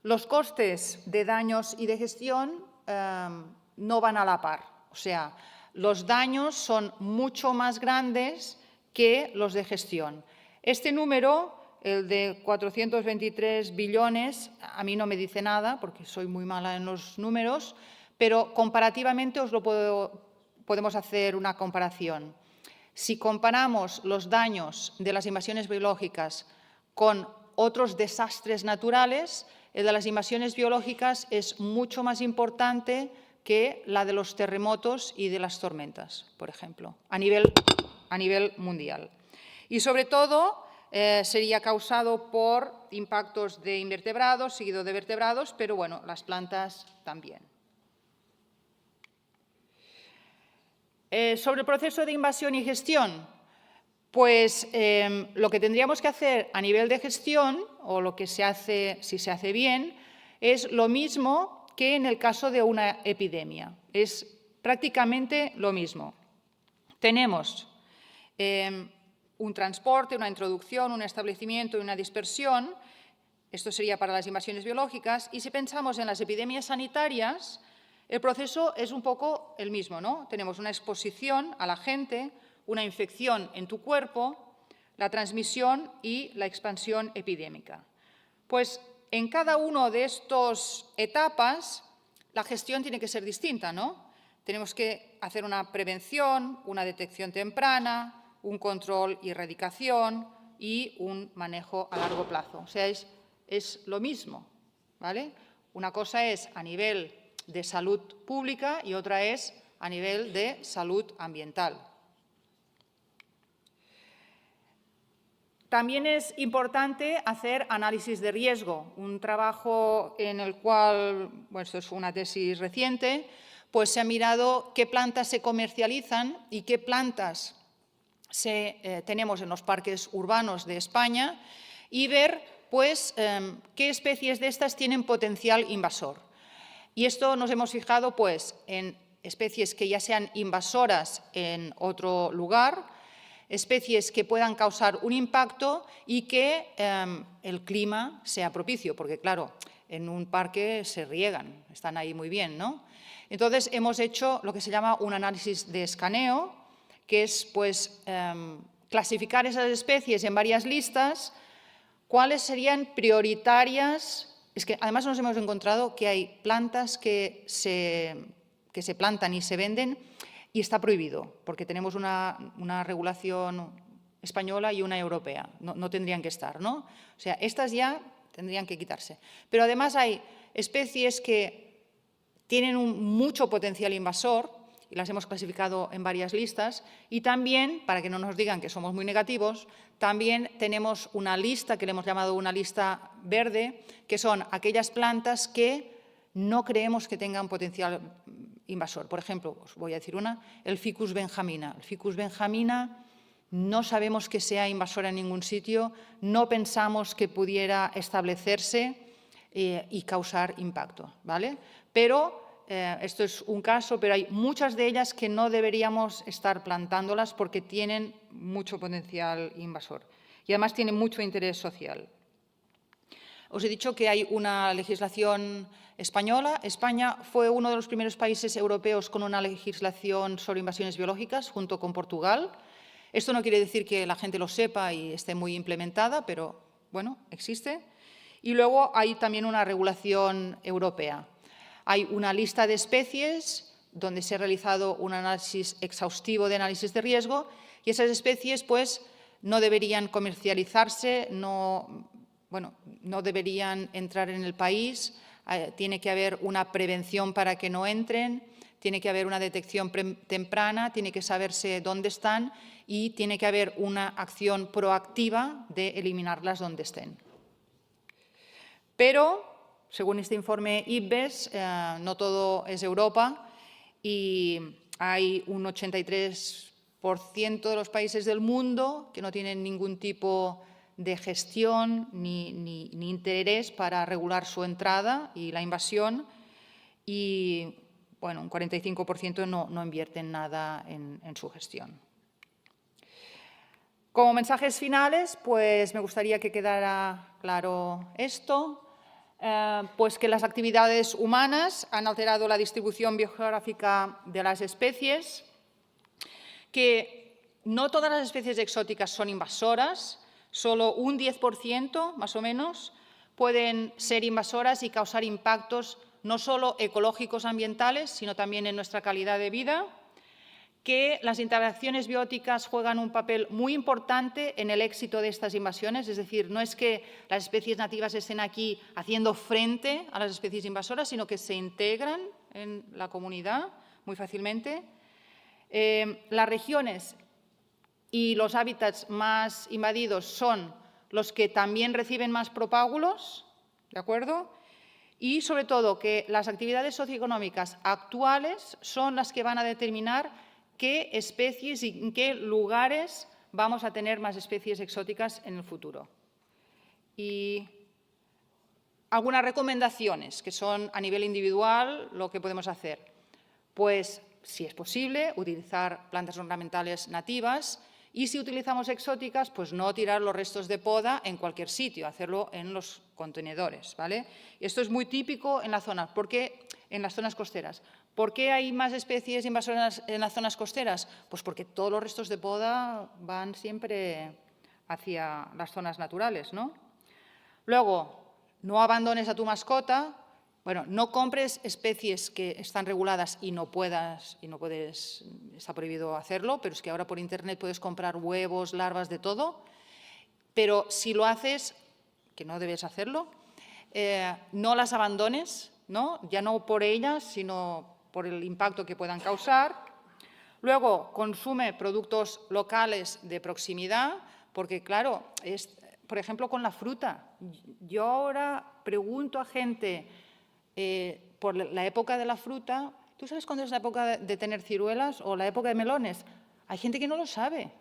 Los costes de daños y de gestión no van a la par. O sea, los daños son mucho más grandes que los de gestión. Este número, el de 423 billones, a mí no me dice nada porque soy muy mala en los números, pero comparativamente podemos hacer una comparación. Si comparamos los daños de las invasiones biológicas con otros desastres naturales, el de las invasiones biológicas es mucho más importante que la de los terremotos y de las tormentas, por ejemplo, a nivel mundial. Y sobre todo, sería causado por impactos de invertebrados, seguido de vertebrados, pero bueno, las plantas también. Sobre el proceso de invasión y gestión, pues lo que tendríamos que hacer a nivel de gestión, o lo que se hace, si se hace bien, es lo mismo que en el caso de una epidemia. Es prácticamente lo mismo. Tenemos un transporte, una introducción, un establecimiento y una dispersión. Esto sería para las invasiones biológicas. Y si pensamos en las epidemias sanitarias, el proceso es un poco el mismo, ¿no? Tenemos una exposición a la gente, una infección en tu cuerpo, la transmisión y la expansión epidémica. Pues en cada una de estas etapas, la gestión tiene que ser distinta, ¿no? Tenemos que hacer una prevención, una detección temprana, un control y erradicación y un manejo a largo plazo. O sea, es lo mismo, ¿vale? Una cosa es a nivel de salud pública y otra es a nivel de salud ambiental. También es importante hacer análisis de riesgo, un trabajo en el cual, bueno, esto es una tesis reciente, pues se ha mirado qué plantas se comercializan y qué plantas tenemos en los parques urbanos de España y ver pues, qué especies de estas tienen potencial invasor. Y esto nos hemos fijado pues, en especies que ya sean invasoras en otro lugar, especies que puedan causar un impacto y que el clima sea propicio, porque claro, en un parque se riegan, están ahí muy bien, ¿no? Entonces, hemos hecho lo que se llama un análisis de escaneo, que es, pues, clasificar esas especies en varias listas, cuáles serían prioritarias. Es que, además, nos hemos encontrado que hay plantas que se plantan y se venden y está prohibido, porque tenemos una regulación española y una europea. No tendrían que estar, ¿no? O sea, estas ya tendrían que quitarse. Pero además hay especies que tienen mucho potencial invasor, y las hemos clasificado en varias listas, y también, para que no nos digan que somos muy negativos, también tenemos una lista que le hemos llamado una lista verde, que son aquellas plantas que no creemos que tengan potencial invasor. Por ejemplo, os voy a decir una, el Ficus benjamina. El Ficus benjamina no sabemos que sea invasora en ningún sitio, no pensamos que pudiera establecerse y causar impacto, ¿vale? Pero esto es un caso, pero hay muchas de ellas que no deberíamos estar plantándolas porque tienen mucho potencial invasor y además tienen mucho interés social. Os he dicho que hay una legislación española. España fue uno de los primeros países europeos con una legislación sobre invasiones biológicas, junto con Portugal. Esto no quiere decir que la gente lo sepa y esté muy implementada, pero, bueno, existe. Y luego hay también una regulación europea. Hay una lista de especies donde se ha realizado un análisis exhaustivo de análisis de riesgo y esas especies, pues, no deberían comercializarse, no deberían entrar en el país, tiene que haber una prevención para que no entren, tiene que haber una detección temprana, tiene que saberse dónde están y tiene que haber una acción proactiva de eliminarlas donde estén. Pero, según este informe IPBES, no todo es Europa y hay un 83% de los países del mundo que no tienen ningún tipo de gestión ni interés para regular su entrada y la invasión y, bueno, un 45% no invierten nada en su gestión. Como mensajes finales, pues me gustaría que quedara claro esto. Pues que las actividades humanas han alterado la distribución biogeográfica de las especies, que no todas las especies exóticas son invasoras, solo un 10%, más o menos, pueden ser invasoras y causar impactos no solo ecológicos ambientales, sino también en nuestra calidad de vida, que las interacciones bióticas juegan un papel muy importante en el éxito de estas invasiones, es decir, no es que las especies nativas estén aquí haciendo frente a las especies invasoras, sino que se integran en la comunidad muy fácilmente. Las regiones y los hábitats más invadidos son los que también reciben más propágulos, ¿de acuerdo? Y, sobre todo, que las actividades socioeconómicas actuales son las que van a determinar qué especies y en qué lugares vamos a tener más especies exóticas en el futuro. Y algunas recomendaciones que son a nivel individual lo que podemos hacer. Pues, si es posible, utilizar plantas ornamentales nativas y si utilizamos exóticas, pues no tirar los restos de poda en cualquier sitio, hacerlo en los contenedores, ¿vale? Esto es muy típico en la zona. ¿Por qué? En las zonas costeras. ¿Por qué hay más especies invasoras en las zonas costeras? Pues porque todos los restos de poda van siempre hacia las zonas naturales, ¿no? Luego, no abandones a tu mascota. Bueno, no compres especies que están reguladas y no puedes, está prohibido hacerlo, pero es que ahora por Internet puedes comprar huevos, larvas, de todo. Pero si lo haces, que no debes hacerlo, no las abandones, ¿no? Ya no por ellas, sino por el impacto que puedan causar. Luego, consume productos locales de proximidad, porque, claro, por ejemplo, con la fruta. Yo ahora pregunto a gente por la época de la fruta. ¿Tú sabes cuándo es la época de tener ciruelas o la época de melones? Hay gente que no lo sabe.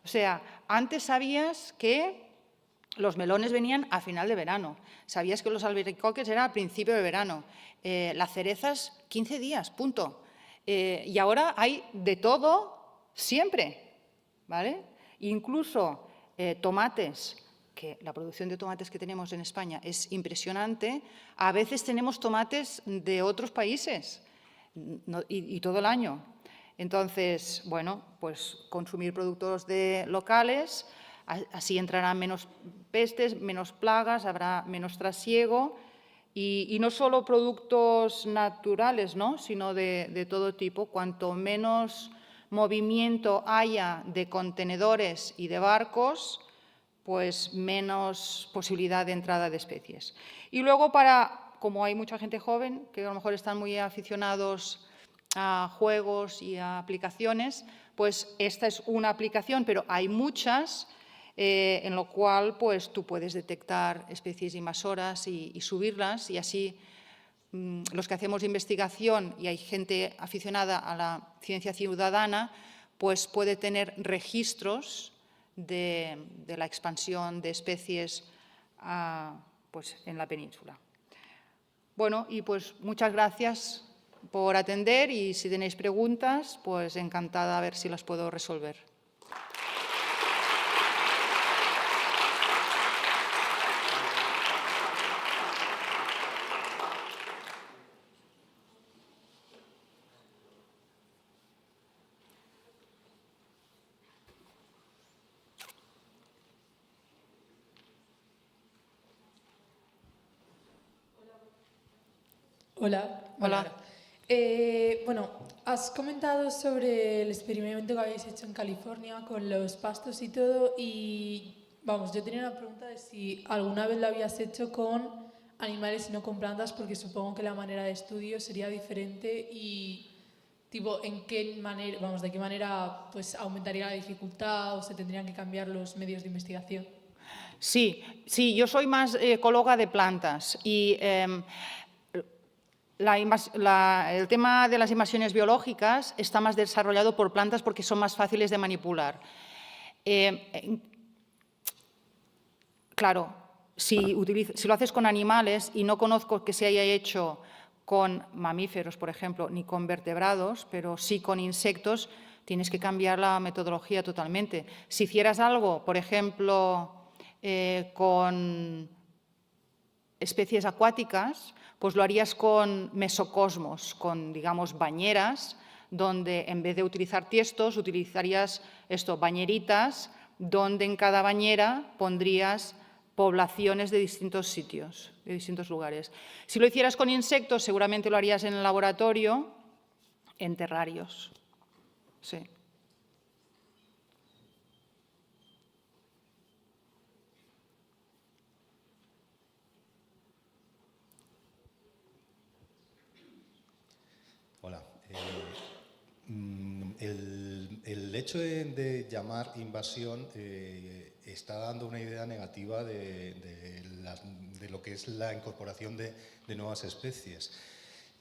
O sea, antes sabías que los melones venían a final de verano. Sabías que los albaricoques eran a principio de verano. Las cerezas, 15 días, punto. Y ahora hay de todo siempre, ¿vale? Incluso tomates que la producción de tomates que tenemos en España es impresionante, a veces tenemos tomates de otros países y todo el año. Entonces, bueno, pues consumir productos locales, así entrarán menos pestes, menos plagas, habrá menos trasiego y no solo productos naturales, ¿no?, sino de todo tipo. Cuanto menos movimiento haya de contenedores y de barcos, pues menos posibilidad de entrada de especies. Y luego, como hay mucha gente joven, que a lo mejor están muy aficionados a juegos y a aplicaciones, pues esta es una aplicación, pero hay muchas en lo cual pues tú puedes detectar especies invasoras y subirlas, y así los que hacemos investigación y hay gente aficionada a la ciencia ciudadana, pues puede tener registros de la expansión de especies pues en la península. Bueno, y pues muchas gracias por atender y si tenéis preguntas, pues encantada a ver si las puedo resolver. Hola. Hola. Bueno, has comentado sobre el experimento que habéis hecho en California con los pastos y todo y, vamos, yo tenía una pregunta de si alguna vez lo habías hecho con animales y no con plantas, porque supongo que la manera de estudio sería diferente y, tipo, ¿en qué manera, vamos, de qué manera pues aumentaría la dificultad o se tendrían que cambiar los medios de investigación? Sí, yo soy más ecóloga de plantas y el tema de las invasiones biológicas está más desarrollado por plantas porque son más fáciles de manipular. Claro, si lo haces con animales, y no conozco que se haya hecho con mamíferos, por ejemplo, ni con vertebrados, pero sí con insectos, tienes que cambiar la metodología totalmente. Si hicieras algo, por ejemplo, con especies acuáticas, pues lo harías con mesocosmos, con, digamos, bañeras, donde en vez de utilizar tiestos, utilizarías bañeritas, donde en cada bañera pondrías poblaciones de distintos sitios, de distintos lugares. Si lo hicieras con insectos, seguramente lo harías en el laboratorio, en terrarios. Sí. Hola. El hecho de llamar invasión está dando una idea negativa de lo que es la incorporación de nuevas especies.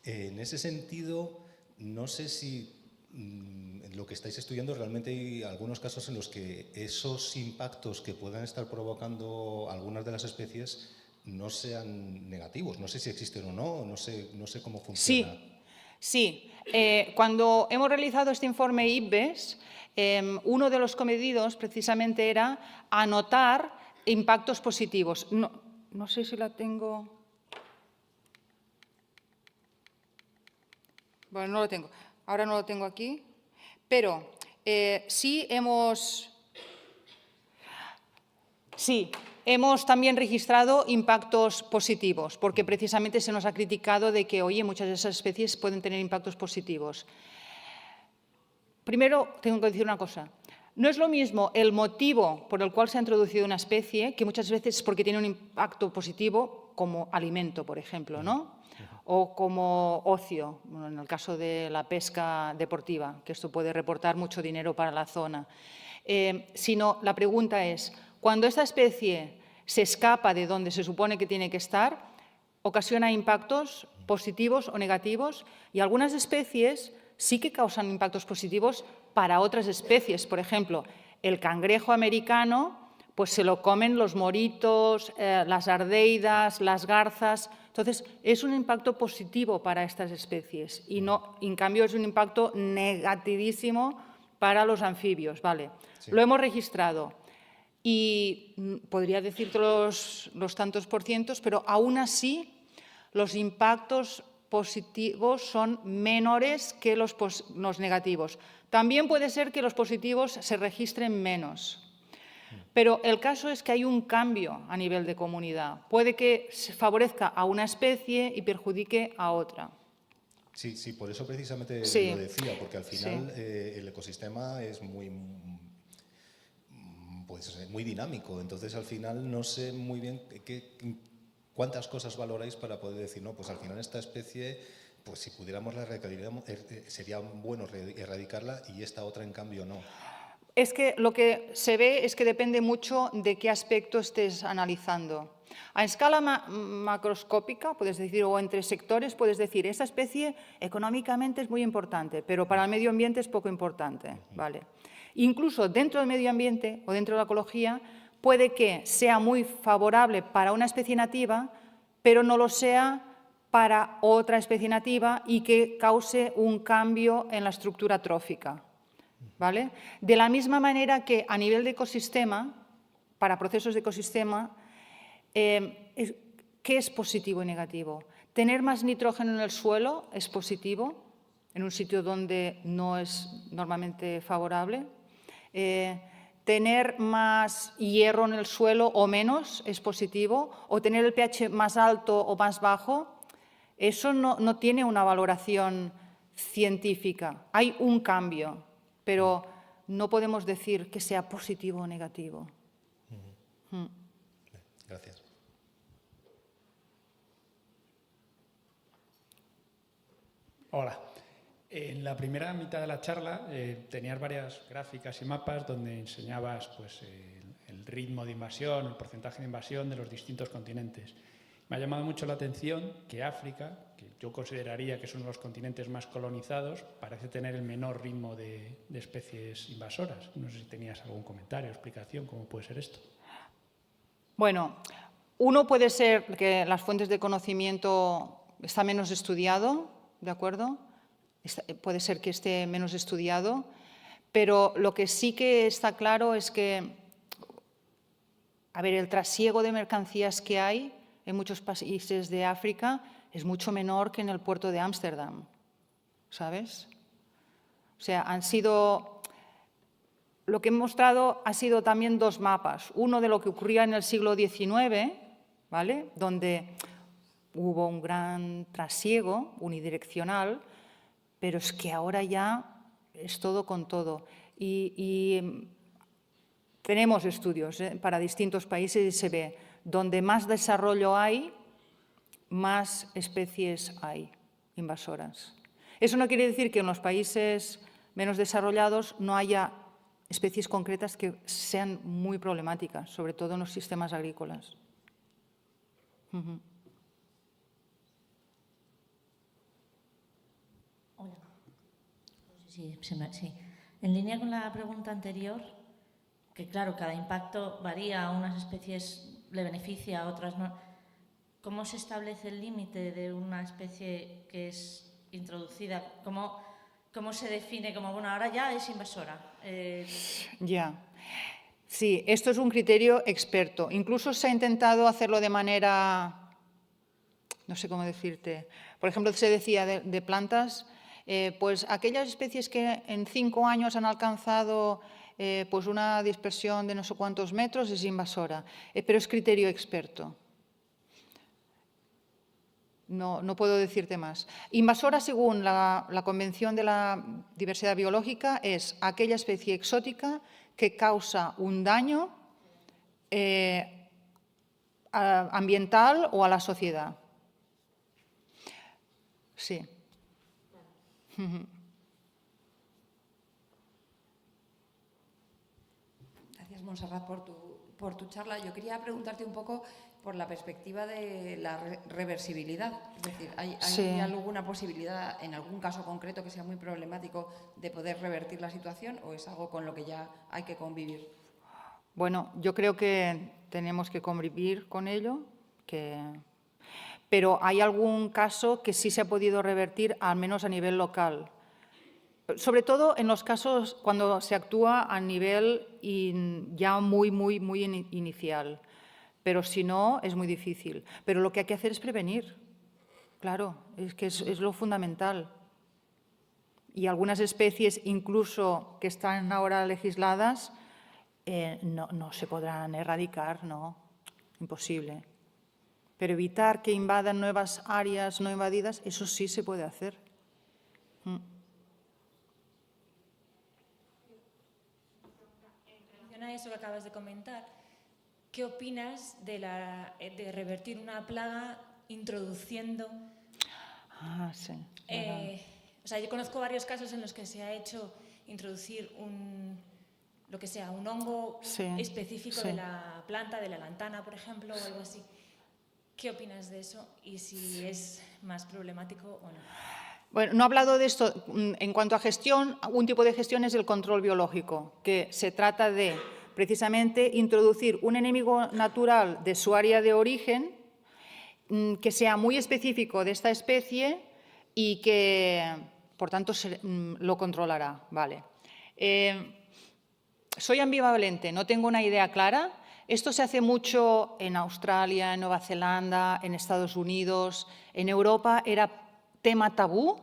En ese sentido, no sé si en lo que estáis estudiando realmente hay algunos casos en los que esos impactos que puedan estar provocando algunas de las especies no sean negativos. No sé si existen o no sé cómo funciona. Sí. Cuando hemos realizado este informe IPBES, uno de los comedidos precisamente era anotar impactos positivos. No sé si la tengo. Bueno, no lo tengo. Ahora no lo tengo aquí. Pero sí hemos también registrado impactos positivos, porque precisamente se nos ha criticado de que, oye, muchas de esas especies pueden tener impactos positivos. Primero, tengo que decir una cosa. No es lo mismo el motivo por el cual se ha introducido una especie, que muchas veces es porque tiene un impacto positivo, como alimento, por ejemplo, ¿no? O como ocio, bueno, en el caso de la pesca deportiva, que esto puede reportar mucho dinero para la zona. Sino la pregunta es, cuando esta especie se escapa de donde se supone que tiene que estar, ocasiona impactos positivos o negativos, y algunas especies sí que causan impactos positivos para otras especies. Por ejemplo, el cangrejo americano, pues se lo comen los moritos, las ardeidas, las garzas. Entonces, es un impacto positivo para estas especies y no, en cambio, es un impacto negativísimo para los anfibios. Vale. Sí. Lo hemos registrado. y podría decirte los tantos por cientos, pero aún así los impactos positivos son menores que los negativos. También puede ser que los positivos se registren menos. Pero el caso es que hay un cambio a nivel de comunidad. Puede que se favorezca a una especie y perjudique a otra. Sí, sí, por eso precisamente Sí. lo decía, porque al final Sí. el ecosistema es muy dinámico. Entonces, al final no sé muy bien cuántas cosas valoráis para poder decir, no, pues al final esta especie, pues si pudiéramos la erradicaríamos, sería bueno erradicarla y esta otra, en cambio, no. Es que lo que se ve es que depende mucho de qué aspecto estés analizando. A escala macroscópica, puedes decir, o entre sectores, puedes decir, esta especie económicamente es muy importante, pero para el medio ambiente es poco importante. ¿Vale? Incluso dentro del medio ambiente o dentro de la ecología, puede que sea muy favorable para una especie nativa, pero no lo sea para otra especie nativa y que cause un cambio en la estructura trófica. ¿Vale? De la misma manera que a nivel de ecosistema, para procesos de ecosistema, ¿qué es positivo y negativo? Tener más nitrógeno en el suelo es positivo, en un sitio donde no es normalmente favorable. Tener más hierro en el suelo o menos es positivo, o tener el pH más alto o más bajo, eso no tiene una valoración científica. Hay un cambio, pero no podemos decir que sea positivo o negativo. Gracias. Hola. En la primera mitad de la charla tenías varias gráficas y mapas donde enseñabas pues, el ritmo de invasión, el porcentaje de invasión de los distintos continentes. Me ha llamado mucho la atención que África, que yo consideraría que es uno de los continentes más colonizados, parece tener el menor ritmo de especies invasoras. No sé si tenías algún comentario o explicación, ¿cómo puede ser esto? Bueno, uno puede ser que las fuentes de conocimiento está menos estudiado, ¿de acuerdo? Puede ser que esté menos estudiado, pero lo que sí que está claro es que, a ver, el trasiego de mercancías que hay en muchos países de África es mucho menor que en el puerto de Ámsterdam, ¿sabes? O sea, lo que he mostrado ha sido también dos mapas. Uno de lo que ocurría en el siglo XIX, ¿vale? Donde hubo un gran trasiego unidireccional, pero es que ahora ya es todo con todo. Y tenemos estudios para distintos países y se ve, donde más desarrollo hay, más especies hay invasoras. Eso no quiere decir que en los países menos desarrollados no haya especies concretas que sean muy problemáticas, sobre todo en los sistemas agrícolas. Hola. Sí. En línea con la pregunta anterior, que claro, cada impacto varía, a unas especies le beneficia, a otras no. ¿Cómo se establece el límite de una especie que es introducida? ¿Cómo se define como, bueno, ahora ya es invasora? Ya. Sí, esto es un criterio experto. Incluso se ha intentado hacerlo de manera, no sé cómo decirte. Por ejemplo, se decía de plantas, pues aquellas especies que en 5 años han alcanzado pues una dispersión de no sé cuántos metros es invasora, pero es criterio experto. No puedo decirte más. Invasora, según la Convención de la Diversidad Biológica, es aquella especie exótica que causa un daño ambiental o a la sociedad. Sí. Gracias, Montserrat, por tu charla. Yo quería preguntarte un poco por la perspectiva de la reversibilidad. Es decir, ¿hay alguna posibilidad, en algún caso concreto que sea muy problemático, de poder revertir la situación o es algo con lo que ya hay que convivir? Bueno, yo creo que tenemos que convivir con ello, pero hay algún caso que sí se ha podido revertir, al menos a nivel local. Sobre todo en los casos cuando se actúa a nivel ya muy inicial. Pero si no, es muy difícil. Pero lo que hay que hacer es prevenir. Claro, es que es lo fundamental. Y algunas especies, incluso que están ahora legisladas, no se podrán erradicar, no, imposible. Pero evitar que invadan nuevas áreas no invadidas, eso sí se puede hacer. En relación a eso que acabas de comentar, ¿qué opinas de revertir una plaga introduciendo? Sí. O sea, yo conozco varios casos en los que se ha hecho introducir un hongo específico de la planta, de la lantana, por ejemplo, o algo así. ¿Qué opinas de eso y si es más problemático o no? Bueno, no he hablado de esto. En cuanto a gestión, un tipo de gestión es el control biológico, que se trata de, precisamente, introducir un enemigo natural de su área de origen que sea muy específico de esta especie y que, por tanto, lo controlará. Vale. Soy ambivalente, no tengo una idea clara. Esto se hace mucho en Australia, en Nueva Zelanda, en Estados Unidos. En Europa era tema tabú,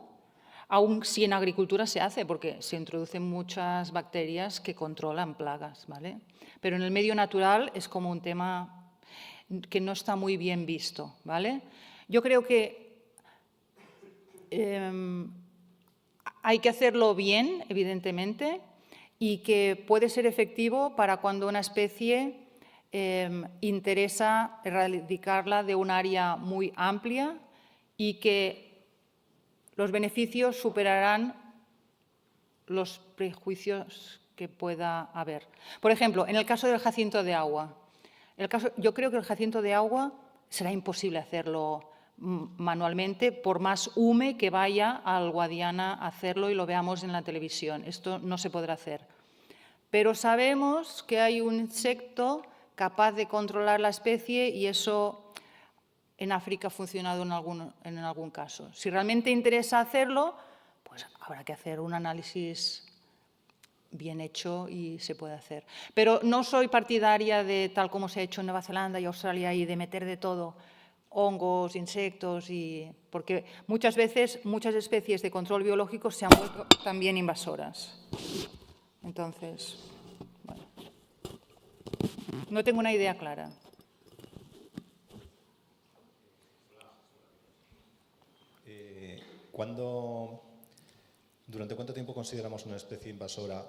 aun si en agricultura se hace, porque se introducen muchas bacterias que controlan plagas, ¿vale? Pero en el medio natural es como un tema que no está muy bien visto, ¿vale? Yo creo que hay que hacerlo bien, evidentemente, y que puede ser efectivo para cuando una especie interesa erradicarla de un área muy amplia y que los beneficios superarán los prejuicios que pueda haber. Por ejemplo, en el caso del jacinto de agua. Yo creo que el jacinto de agua será imposible hacerlo manualmente, por más hume que vaya al Guadiana a hacerlo y lo veamos en la televisión. Esto no se podrá hacer. Pero sabemos que hay un insecto capaz de controlar la especie y eso en África ha funcionado en algún caso. Si realmente interesa hacerlo, pues habrá que hacer un análisis bien hecho y se puede hacer. Pero no soy partidaria de, tal como se ha hecho en Nueva Zelanda y Australia, y de meter de todo, hongos, insectos, porque muchas veces muchas especies de control biológico se han vuelto también invasoras. Entonces, bueno, no tengo una idea clara. ¿Durante cuánto tiempo consideramos una especie invasora?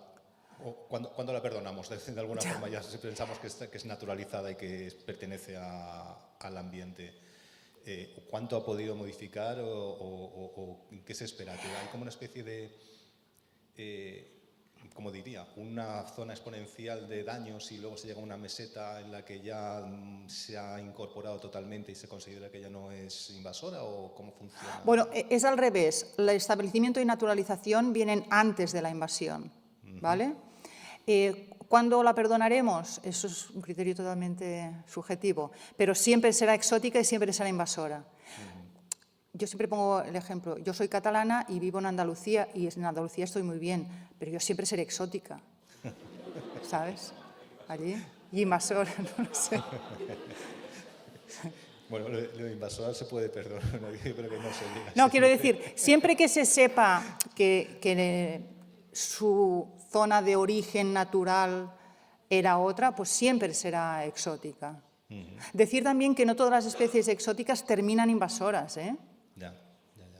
¿O cuándo la perdonamos? De alguna forma ya pensamos que es naturalizada y que pertenece al ambiente. ¿Cuánto ha podido modificar o qué se espera? ¿Que hay como una especie de, como diría, una zona exponencial de daños y luego se llega a una meseta en la que ya se ha incorporado totalmente y se considera que ya no es invasora, o cómo funciona? Bueno, es al revés. El establecimiento y naturalización vienen antes de la invasión, ¿vale? ¿Cuándo la perdonaremos? Eso es un criterio totalmente subjetivo, pero siempre será exótica y siempre será invasora. Yo siempre pongo el ejemplo, yo soy catalana y vivo en Andalucía, y en Andalucía estoy muy bien, pero yo siempre seré exótica, ¿sabes? Allí, y invasora, no lo sé. Bueno, lo invasor se puede perdonar, yo creo que no se llega. No, quiero decir, siempre que se sepa que su zona de origen natural era otra, pues siempre será exótica. Decir también que no todas las especies exóticas terminan invasoras, ¿eh? Ya.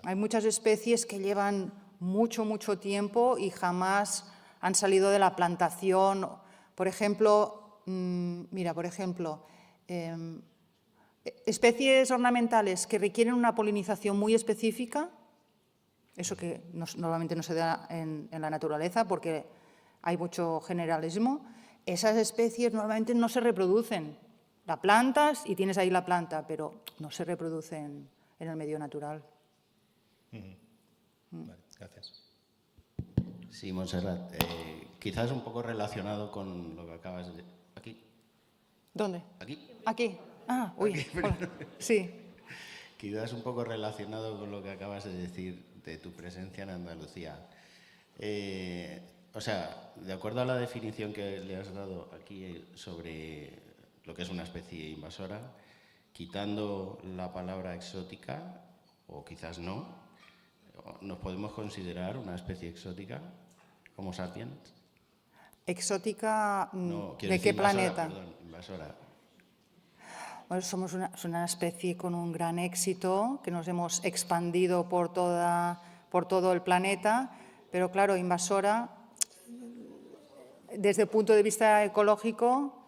Hay muchas especies que llevan mucho tiempo y jamás han salido de la plantación. Por ejemplo, especies ornamentales que requieren una polinización muy específica, eso que normalmente no se da en la naturaleza porque hay mucho generalismo, esas especies normalmente no se reproducen. La plantas y tienes ahí la planta, pero no se reproducen en el medio natural. Vale, gracias. Sí, Montserrat, quizás un poco relacionado con lo que acabas de... ¿Aquí? ¿Dónde? ¿Aquí? Aquí. Ah, uy, hola. Sí. Quizás un poco relacionado con lo que acabas de decir de tu presencia en Andalucía. O sea, de acuerdo a la definición que le has dado aquí sobre lo que es una especie invasora, quitando la palabra exótica, o quizás no, ¿nos podemos considerar una especie exótica, Homo sapiens? ¿Exótica No, de qué planeta? Perdón, invasora. Bueno, somos una especie con un gran éxito, que nos hemos expandido por todo el planeta, pero claro, invasora, desde el punto de vista ecológico,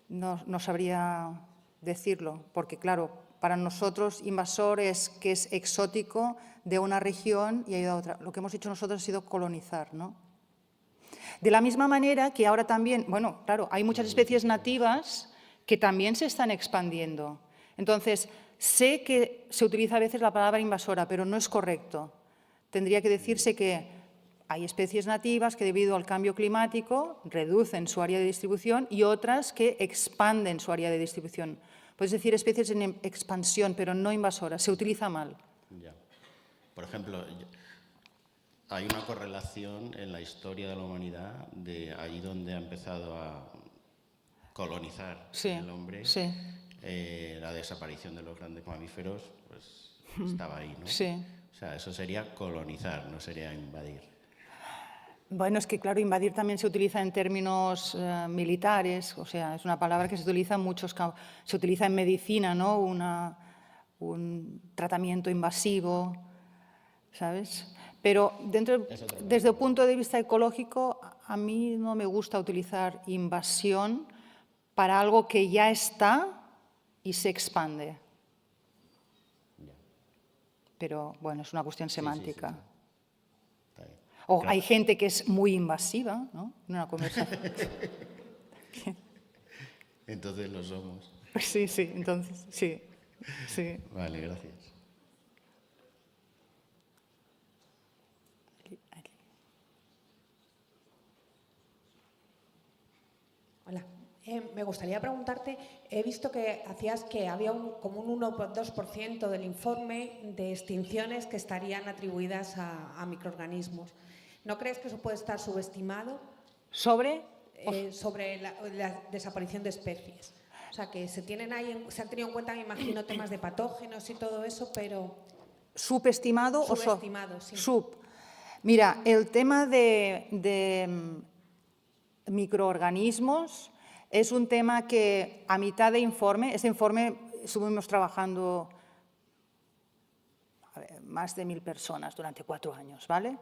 no sabría decirlo, porque claro, para nosotros invasor es que es exótico de una región y ha ido a otra. Lo que hemos hecho nosotros ha sido colonizar, ¿no? De la misma manera que ahora también, bueno, claro, hay muchas especies nativas que también se están expandiendo. Entonces, sé que se utiliza a veces la palabra invasora, pero no es correcto. Tendría que decirse que hay especies nativas que debido al cambio climático reducen su área de distribución y otras que expanden su área de distribución. Puedes decir especies en expansión, pero no invasoras. Se utiliza mal. Ya. Por ejemplo, hay una correlación en la historia de la humanidad de allí donde ha empezado a colonizar el hombre. Sí. La desaparición de los grandes mamíferos, pues estaba ahí, ¿no? Sí. O sea, eso sería colonizar, no sería invadir. Bueno, es que claro, invadir también se utiliza en términos militares, o sea, es una palabra que se utiliza en muchos campos. Se utiliza en medicina, ¿no? Un tratamiento invasivo, ¿sabes? Pero desde el punto de vista ecológico, a mí no me gusta utilizar invasión para algo que ya está y se expande. Pero bueno, es una cuestión semántica. Sí. O hay gente que es muy invasiva, ¿no? En una conversación. Entonces lo somos. Sí, entonces, sí. Vale, gracias. Hola. Me gustaría preguntarte, he visto que hacías que había como un 1,2% del informe de extinciones que estarían atribuidas a microorganismos. ¿No crees que eso puede estar subestimado? ¿Sobre? Sobre la desaparición de especies. O sea, que se han tenido en cuenta, me imagino, temas de patógenos y todo eso, pero... ¿Subestimado o subestimado? Sí. Mira, el tema de microorganismos es un tema que a mitad de informe, ese informe estuvimos trabajando más de 1000 personas durante 4 años, ¿vale?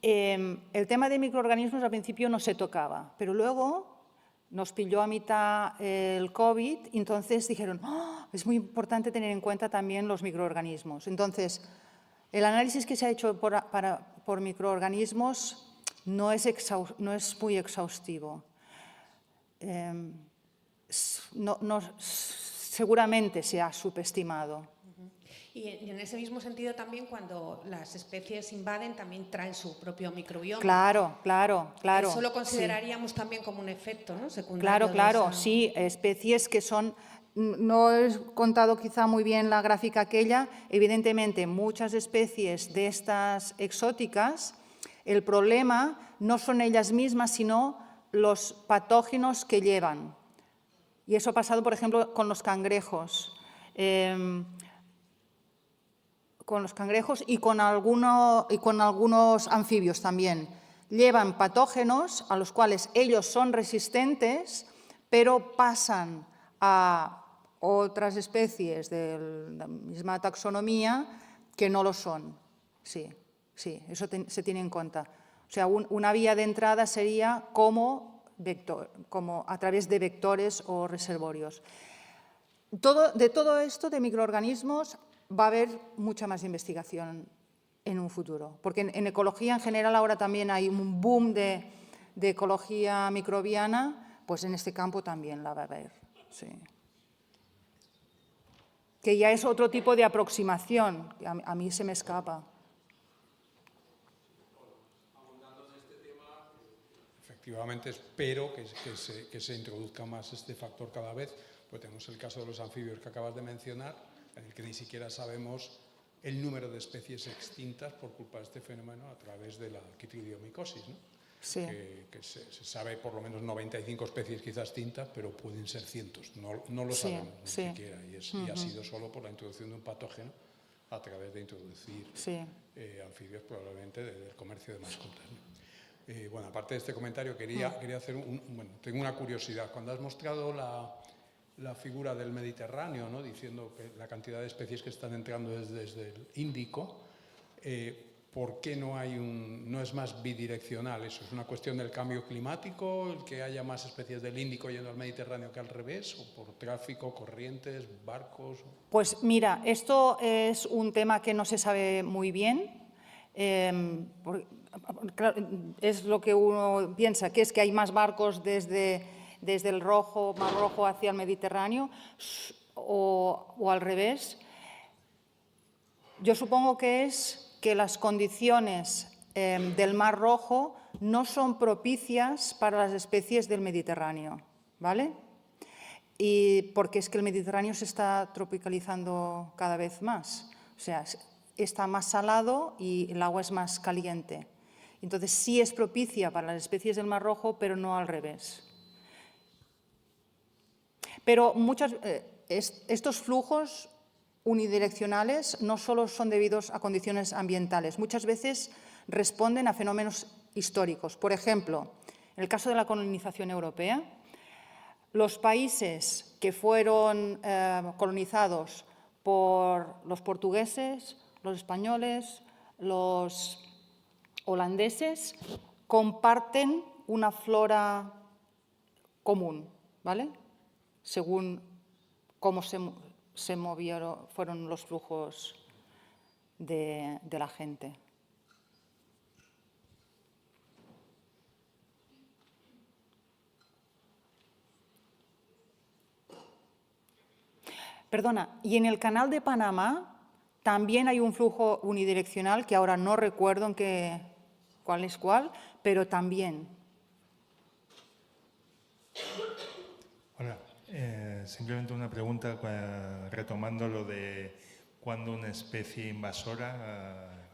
El tema de microorganismos al principio no se tocaba, pero luego nos pilló a mitad el COVID y entonces dijeron, es muy importante tener en cuenta también los microorganismos. Entonces, el análisis que se ha hecho por microorganismos no es muy exhaustivo. Seguramente se ha subestimado. Y en ese mismo sentido también cuando las especies invaden también traen su propio microbioma. Claro. Eso lo consideraríamos también como un efecto, ¿no? Secundario. Claro, sí, especies que son... No he contado quizá muy bien la gráfica aquella. Evidentemente, muchas especies de estas exóticas, el problema no son ellas mismas, sino los patógenos que llevan. Y eso ha pasado, por ejemplo, con los cangrejos. Y con algunos anfibios también. Llevan patógenos a los cuales ellos son resistentes, pero pasan a otras especies de la misma taxonomía que no lo son. Sí, eso se tiene en cuenta. O sea, una vía de entrada sería como a través de vectores o reservorios. De todo esto, de microorganismos, va a haber mucha más investigación en un futuro, porque en ecología en general ahora también hay un boom de ecología microbiana, pues en este campo también la va a haber, sí. Que ya es otro tipo de aproximación, que a mí se me escapa. Efectivamente, espero que se introduzca más este factor cada vez, pues tenemos el caso de los anfibios que acabas de mencionar, en el que ni siquiera sabemos el número de especies extintas por culpa de este fenómeno a través de la quitridiomicosis, ¿no? Sí. Que se sabe por lo menos 95 especies quizás extintas, pero pueden ser cientos, no lo sabemos ni siquiera, y ha sido solo por la introducción de un patógeno a través de introducir anfibios probablemente del comercio de mascotas, ¿no? Bueno, aparte de este comentario quería hacer tengo una curiosidad. Cuando has mostrado la figura del Mediterráneo, ¿no? Diciendo que la cantidad de especies que están entrando es desde el Índico, ¿por qué no es más bidireccional eso? ¿Es una cuestión del cambio climático, el que haya más especies del Índico yendo al Mediterráneo que al revés? ¿O por tráfico, corrientes, barcos? Pues mira, esto es un tema que no se sabe muy bien. Claro, es lo que uno piensa, que es que hay más barcos desde el Mar Rojo hacia el Mediterráneo o al revés. Yo supongo que es que las condiciones del Mar Rojo no son propicias para las especies del Mediterráneo, ¿vale? Y porque es que el Mediterráneo se está tropicalizando cada vez más, o sea, está más salado y el agua es más caliente. Entonces sí es propicia para las especies del Mar Rojo, pero no al revés. Pero estos flujos unidireccionales no solo son debidos a condiciones ambientales, muchas veces responden a fenómenos históricos. Por ejemplo, en el caso de la colonización europea, los países que fueron colonizados por los portugueses, los españoles, los holandeses, comparten una flora común, ¿vale? Según cómo fueron los flujos de la gente. Perdona, y en el Canal de Panamá también hay un flujo unidireccional que ahora no recuerdo cuál es cuál, pero también. Hola, simplemente una pregunta retomando lo de cuando una especie invasora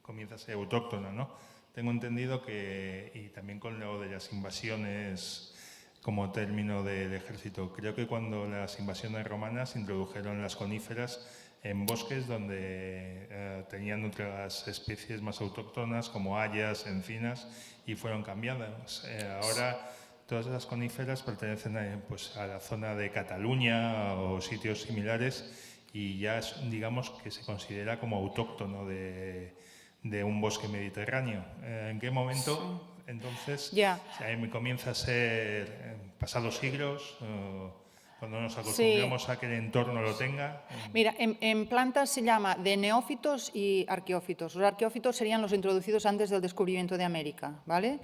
comienza a ser autóctona, ¿no? Tengo entendido que, y también con lo de las invasiones como término del ejército, creo que cuando las invasiones romanas introdujeron las coníferas en bosques donde tenían otras especies más autóctonas como hayas, encinas, y fueron cambiadas. Ahora todas las coníferas pertenecen a la zona de Cataluña o sitios similares y ya digamos que se considera como autóctono de un bosque mediterráneo. ¿En qué momento entonces comienza a ser pasados siglos? Cuando nos acostumbramos a que el entorno lo tenga. Mira, en plantas se llama de neófitos y arqueófitos. Los arqueófitos serían los introducidos antes del descubrimiento de América, ¿vale?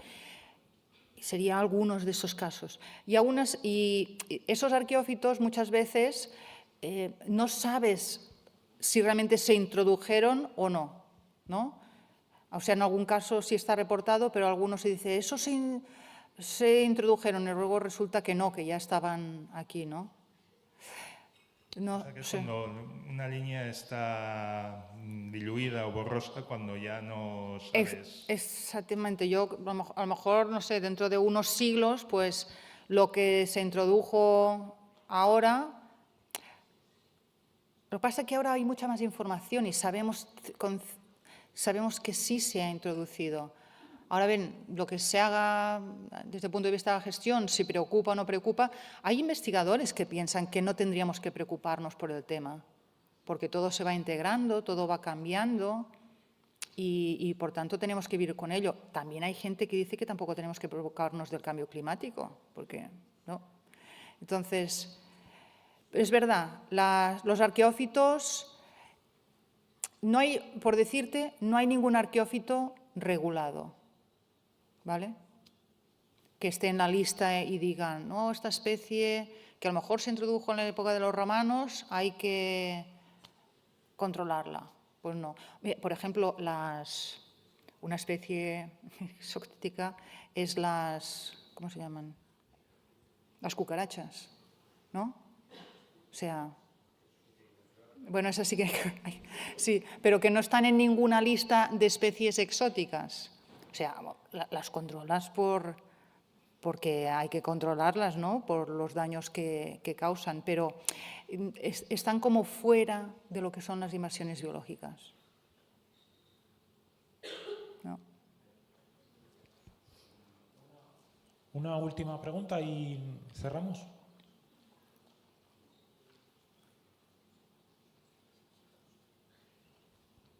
Serían algunos de esos casos. Y esos arqueófitos muchas veces no sabes si realmente se introdujeron o no, ¿no? O sea, en algún caso sí está reportado, pero algunos se dice, eso se introdujeron y luego resulta que no, que ya estaban aquí, ¿no? No, o sea que cuando una línea está diluida o borrosa, cuando ya no sabes... Exactamente. Yo, a lo mejor, no sé, dentro de unos siglos, pues lo que se introdujo ahora... Lo que pasa es que ahora hay mucha más información y sabemos que sí se ha introducido. Ahora bien, lo que se haga desde el punto de vista de la gestión, si preocupa o no preocupa, hay investigadores que piensan que no tendríamos que preocuparnos por el tema, porque todo se va integrando, todo va cambiando y por tanto tenemos que vivir con ello. También hay gente que dice que tampoco tenemos que preocuparnos del cambio climático, porque no. Entonces, es verdad, los arqueófitos, no hay, por decirte, no hay ningún arqueófito regulado, ¿vale? Que esté en la lista y digan, no, esta especie que a lo mejor se introdujo en la época de los romanos, hay que controlarla. Pues no. Por ejemplo, una especie exótica es ¿cómo se llaman? Las cucarachas, ¿no? O sea, Bueno, eso sí que... Sí, pero que no están en ninguna lista de especies exóticas. O sea, las controlas porque hay que controlarlas, ¿no? Por los daños que causan, pero están como fuera de lo que son las invasiones biológicas. ¿No? Una última pregunta y cerramos.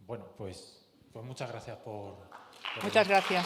Bueno, pues muchas gracias por... Muchas gracias.